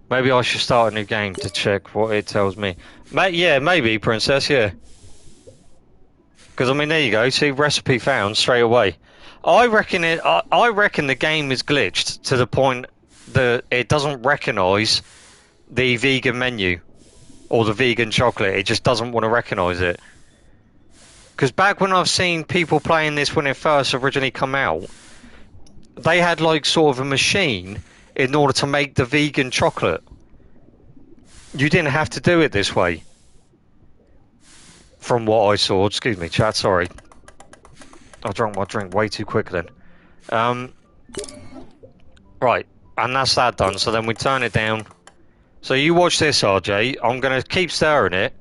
Maybe I should start a new game to check what it tells me. Yeah, maybe, Princess, yeah. Because, I mean, there you go. See, recipe found straight away. I reckon the game is glitched to the point that it doesn't recognise the vegan menu or the vegan chocolate. It just doesn't want to recognise it. Because back when I've seen people playing this when it first originally come out, they had like sort of a machine in order to make the vegan chocolate. You didn't have to do it this way. From what I saw, excuse me, chat, sorry. I drank my drink way too quick then. Right, and that's that done. So then we turn it down. So you watch this, RJ. I'm going to keep stirring it.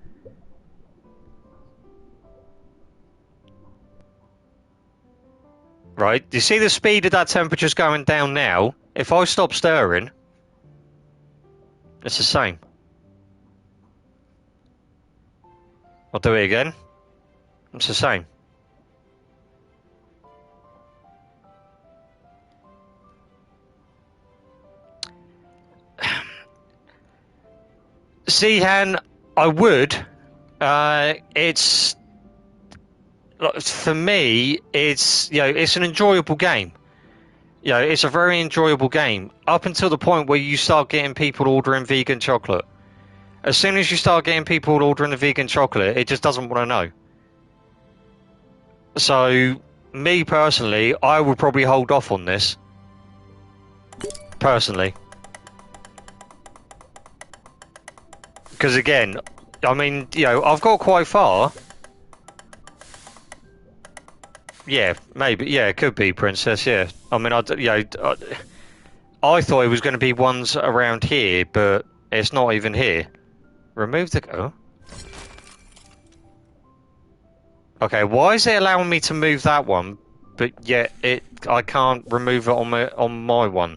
Right, do you see the speed of that temperature's going down now? If I stop stirring, it's the same. I'll do it again. It's the same. See, Han, I would. It's for me. It's it's an enjoyable game. It's a very enjoyable game up until the point where you start getting people ordering vegan chocolate. As soon as you start getting people ordering the vegan chocolate, it just doesn't want to know. So, me personally, I would probably hold off on this. Personally. Because again, I mean, I've got quite far. Yeah, maybe. Yeah, it could be, Princess, yeah. I mean, I thought it was going to be ones around here, but it's not even here. Remove the... Oh. Okay, why is it allowing me to move that one, but yet I can't remove it on my one?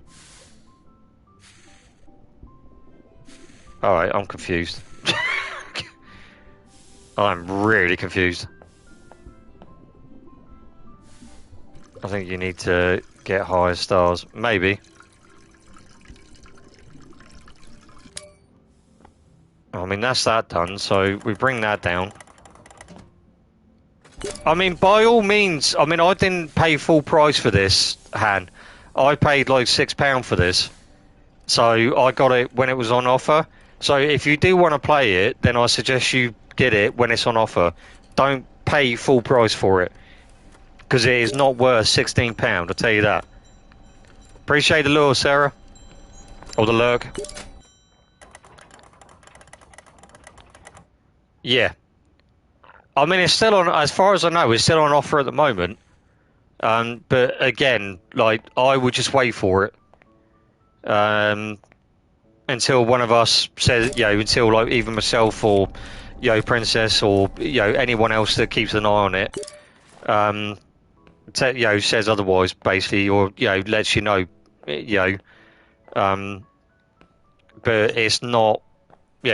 Alright, I'm confused. I'm really confused. I think you need to get higher stars. Maybe. I mean, that's that done, so we bring that down. I mean, by all means, I mean, I didn't pay full price for this, Han. I paid like £6 for this. So I got it when it was on offer. So if you do want to play it, then I suggest you get it when it's on offer. Don't pay full price for it, because it is not worth £16. I'll tell you that. Appreciate the lure, Sarah, or the lurk. Yeah, I mean it's still on. As far as I know, it's still on offer at the moment. But again, like I would just wait for it. Until one of us says, until like either myself or, Princess or, anyone else that keeps an eye on it, says otherwise, basically, or, lets you know, but it's not,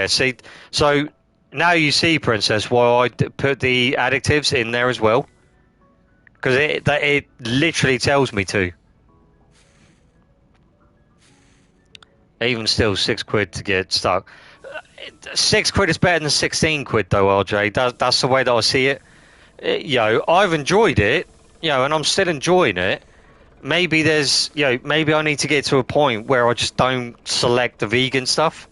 see, so now you see, Princess, why I put the additives in there as well, because it literally tells me to. Even still, £6 to get stuck. £6 is better than 16 quid, though, RJ. That's the way that I see it. I've enjoyed it, and I'm still enjoying it. Maybe there's, maybe I need to get to a point where I just don't select the vegan stuff.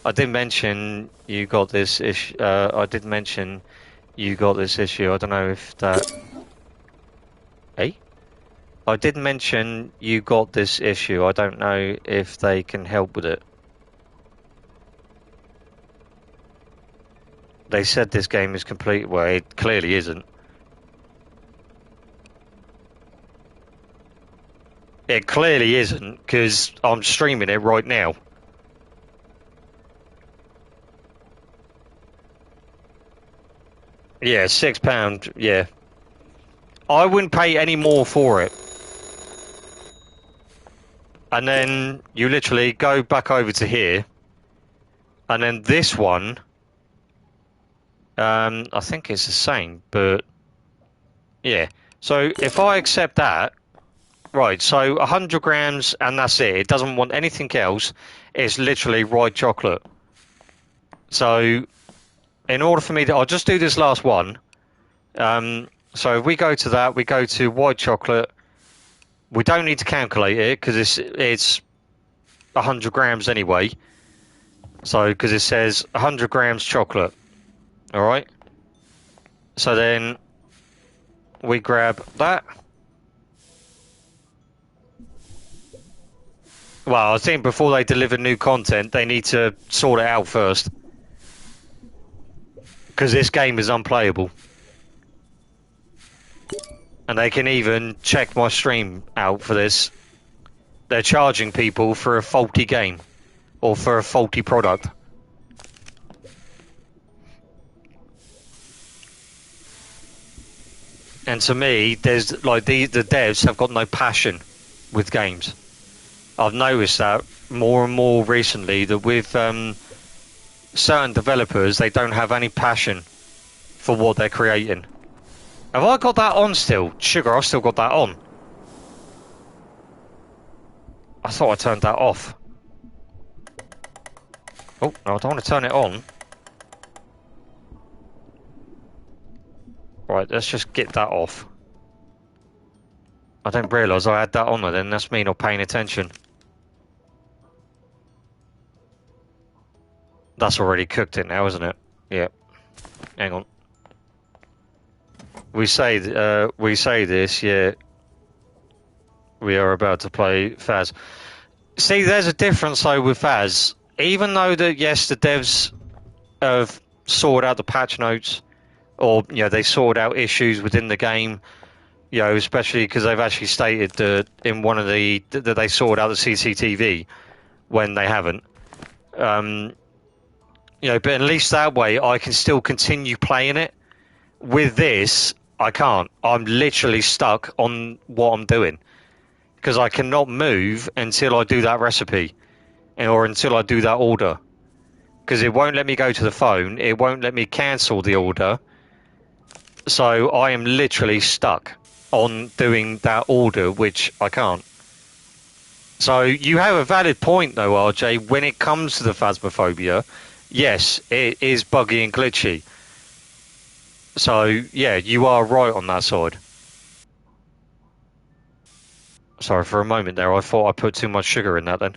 I did mention you got this issue. I did mention you got this issue. I don't know if that. Hey? I did mention you got this issue. I don't know if they can help with it. They said this game is complete. Well, it clearly isn't. It clearly isn't, because I'm streaming it right now. Yeah, £6. Yeah. I wouldn't pay any more for it. And then you literally go back over to here. And then this one, I think it's the same, but yeah. So if I accept that, right, so 100 grams and that's it. It doesn't want anything else. It's literally white chocolate. So in order for me to, I'll just do this last one. So if we go to that, we go to white chocolate. We don't need to calculate it because it's 100 grams anyway. So because it says 100 grams chocolate. All right. So then we grab that. Well, I think before they deliver new content, they need to sort it out first. Because this game is unplayable. And they can even check my stream out for this. They're charging people for a faulty game. Or for a faulty product. And to me, there's like the devs have got no passion with games. I've noticed that more and more recently, that with certain developers, they don't have any passion for what they're creating. Have I got that on still? Sugar, I've still got that on. I thought I turned that off. Oh, no, I don't want to turn it on. Right, let's just get that off. I didn't realise I had that on there then. That's me not paying attention. That's already cooked it now, isn't it? Yeah. Hang on. We say this, yeah. We are about to play Faz. See, there's a difference though with Faz. Even though that, yes, the devs have sorted out the patch notes, or they sorted out issues within the game, especially because they've actually stated that in one of that they sorted out the CCTV when they haven't. But at least that way I can still continue playing it. With this, I can't. I'm literally stuck on what I'm doing because I cannot move until I do that recipe or until I do that order, because it won't let me go to the phone. It won't let me cancel the order. So I am literally stuck on doing that order, which I can't. So you have a valid point though, RJ, when it comes to the Phasmophobia. Yes, it is buggy and glitchy. So, yeah, you are right on that side. Sorry, for a moment there, I thought I put too much sugar in that then.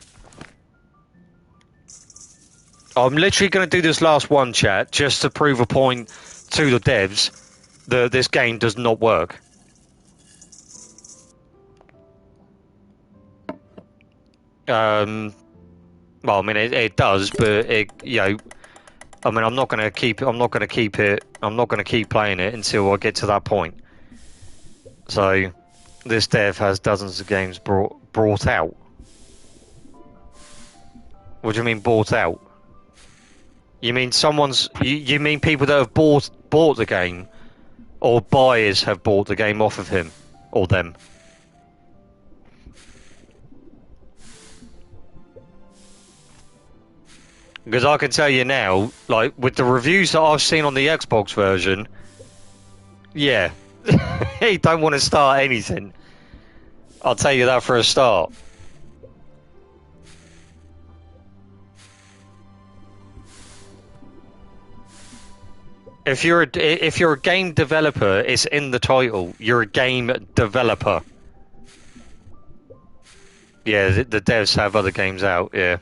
I'm literally going to do this last one, chat, just to prove a point to the devs that this game does not work. Well, I mean, it does, but I mean, I'm not going to keep playing it until I get to that point. So, this dev has dozens of games brought out. What do you mean bought out? You mean you mean people that have bought the game, or buyers have bought the game off of him or them? Because I can tell you now, like, with the reviews that I've seen on the Xbox version, yeah, he don't want to start anything. I'll tell you that for a start. If you're a game developer, it's in the title. You're a game developer. Yeah, the devs have other games out, yeah.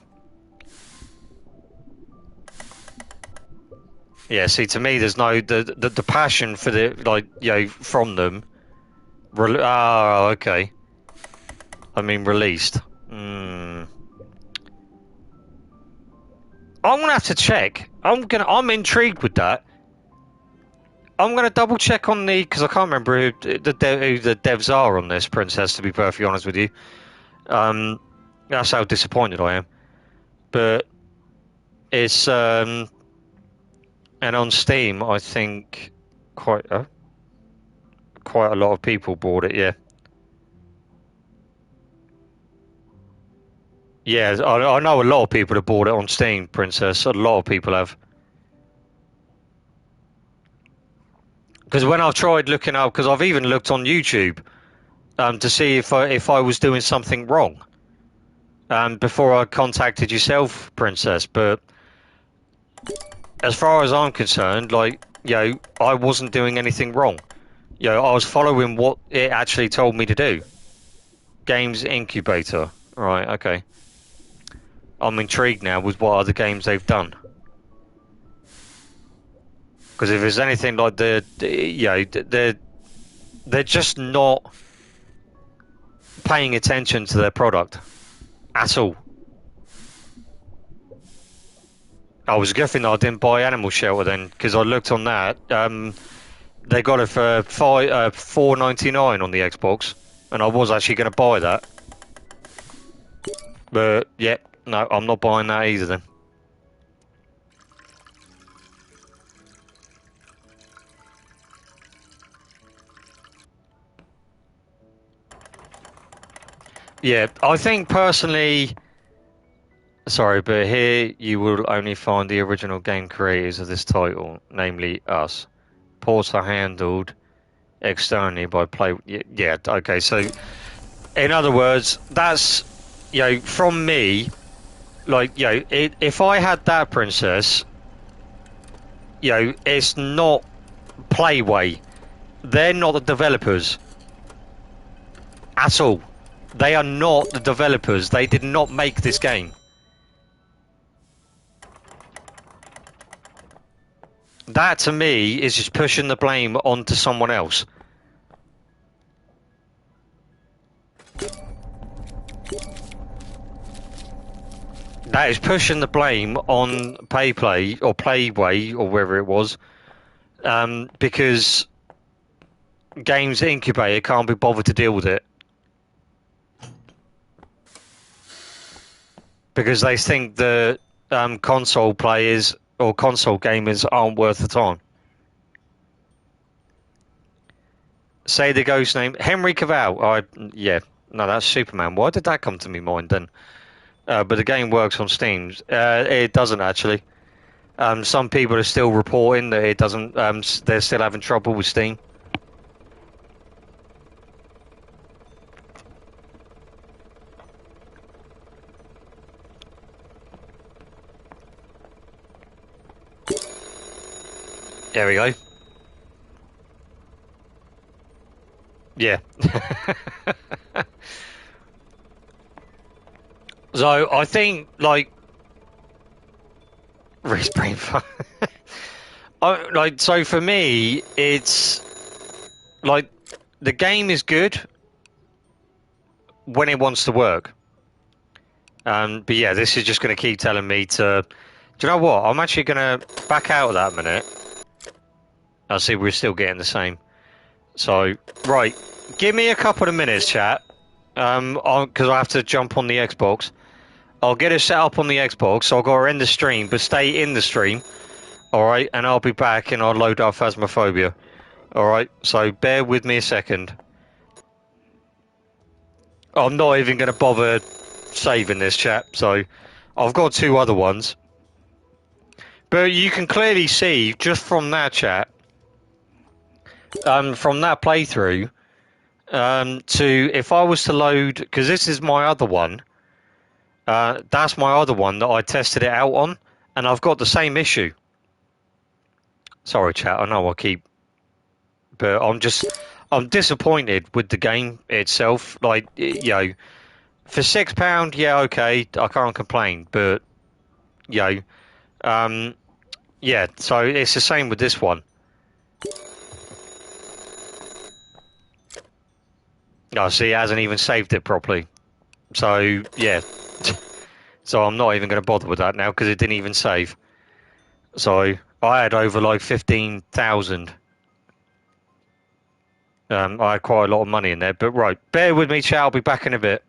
Yeah, see, to me, there's no the passion for from them. Oh, okay. I mean, released. I'm gonna have to check. I'm intrigued with that. I'm gonna double check on because I can't remember who the devs are on this, Princess. To be perfectly honest with you, that's how disappointed I am. But it's and on Steam, I think quite a lot of people bought it. Yeah. Yeah, I know a lot of people have bought it on Steam, Princess. A lot of people have. Because when I've tried looking up, because I've even looked on YouTube to see if I was doing something wrong before I contacted yourself, Princess. But as far as I'm concerned, like, I wasn't doing anything wrong. I was following what it actually told me to do. Games Incubator. Right, okay. I'm intrigued now with what other games they've done. Because if there's anything like they're just not paying attention to their product at all. I was guessing I didn't buy Animal Shelter then, because I looked on that. They got it for $4.99 on the Xbox, and I was actually going to buy that. But yeah, no, I'm not buying that either then. Yeah, I think personally, sorry, but here you will only find the original game creators of this title, namely us. Ports are handled externally by play. Yeah, okay, so in other words, that's, from me, like, if I had that, Princess, it's not Playway. They're not the developers at all. They are not the developers. They did not make this game. That, to me, is just pushing the blame onto someone else. That is pushing the blame on Payplay or Playway or wherever it was, because Games Incubator can't be bothered to deal with it. Because they think the console players or console gamers aren't worth the time. Say the ghost name, Henry Cavill. Yeah, no, that's Superman. Why did that come to me mind then? But the game works on Steam. It doesn't actually. Some people are still reporting that it doesn't. They're still having trouble with Steam. There we go. Yeah. So I think, like, Reese brain fuck. Like, so for me, it's like the game is good when it wants to work. But yeah, this is just going to keep telling me to. Do you know what? I'm actually going to back out of that minute. I see we're still getting the same. So, right, give me a couple of minutes, chat. Because I have to jump on the Xbox. I'll get it set up on the Xbox. So I'll go end the stream, but stay in the stream. All right, and I'll be back and I'll load up Phasmophobia. All right, so bear with me a second. I'm not even going to bother saving this, chat. So I've got two other ones. But you can clearly see just from that chat, from that playthrough, to if I was to load, because this is my other one. That's my other one that I tested it out on, and I've got the same issue. Sorry, chat. I know I keep, but I'm disappointed with the game itself. Like, you know, for £6, yeah, okay, I can't complain. But, you know, yeah. So it's the same with this one. Oh, see, it hasn't even saved it properly. So, yeah. So I'm not even going to bother with that now because it didn't even save. So I had over like 15,000. I had quite a lot of money in there. But right, bear with me, chat. I'll be back in a bit.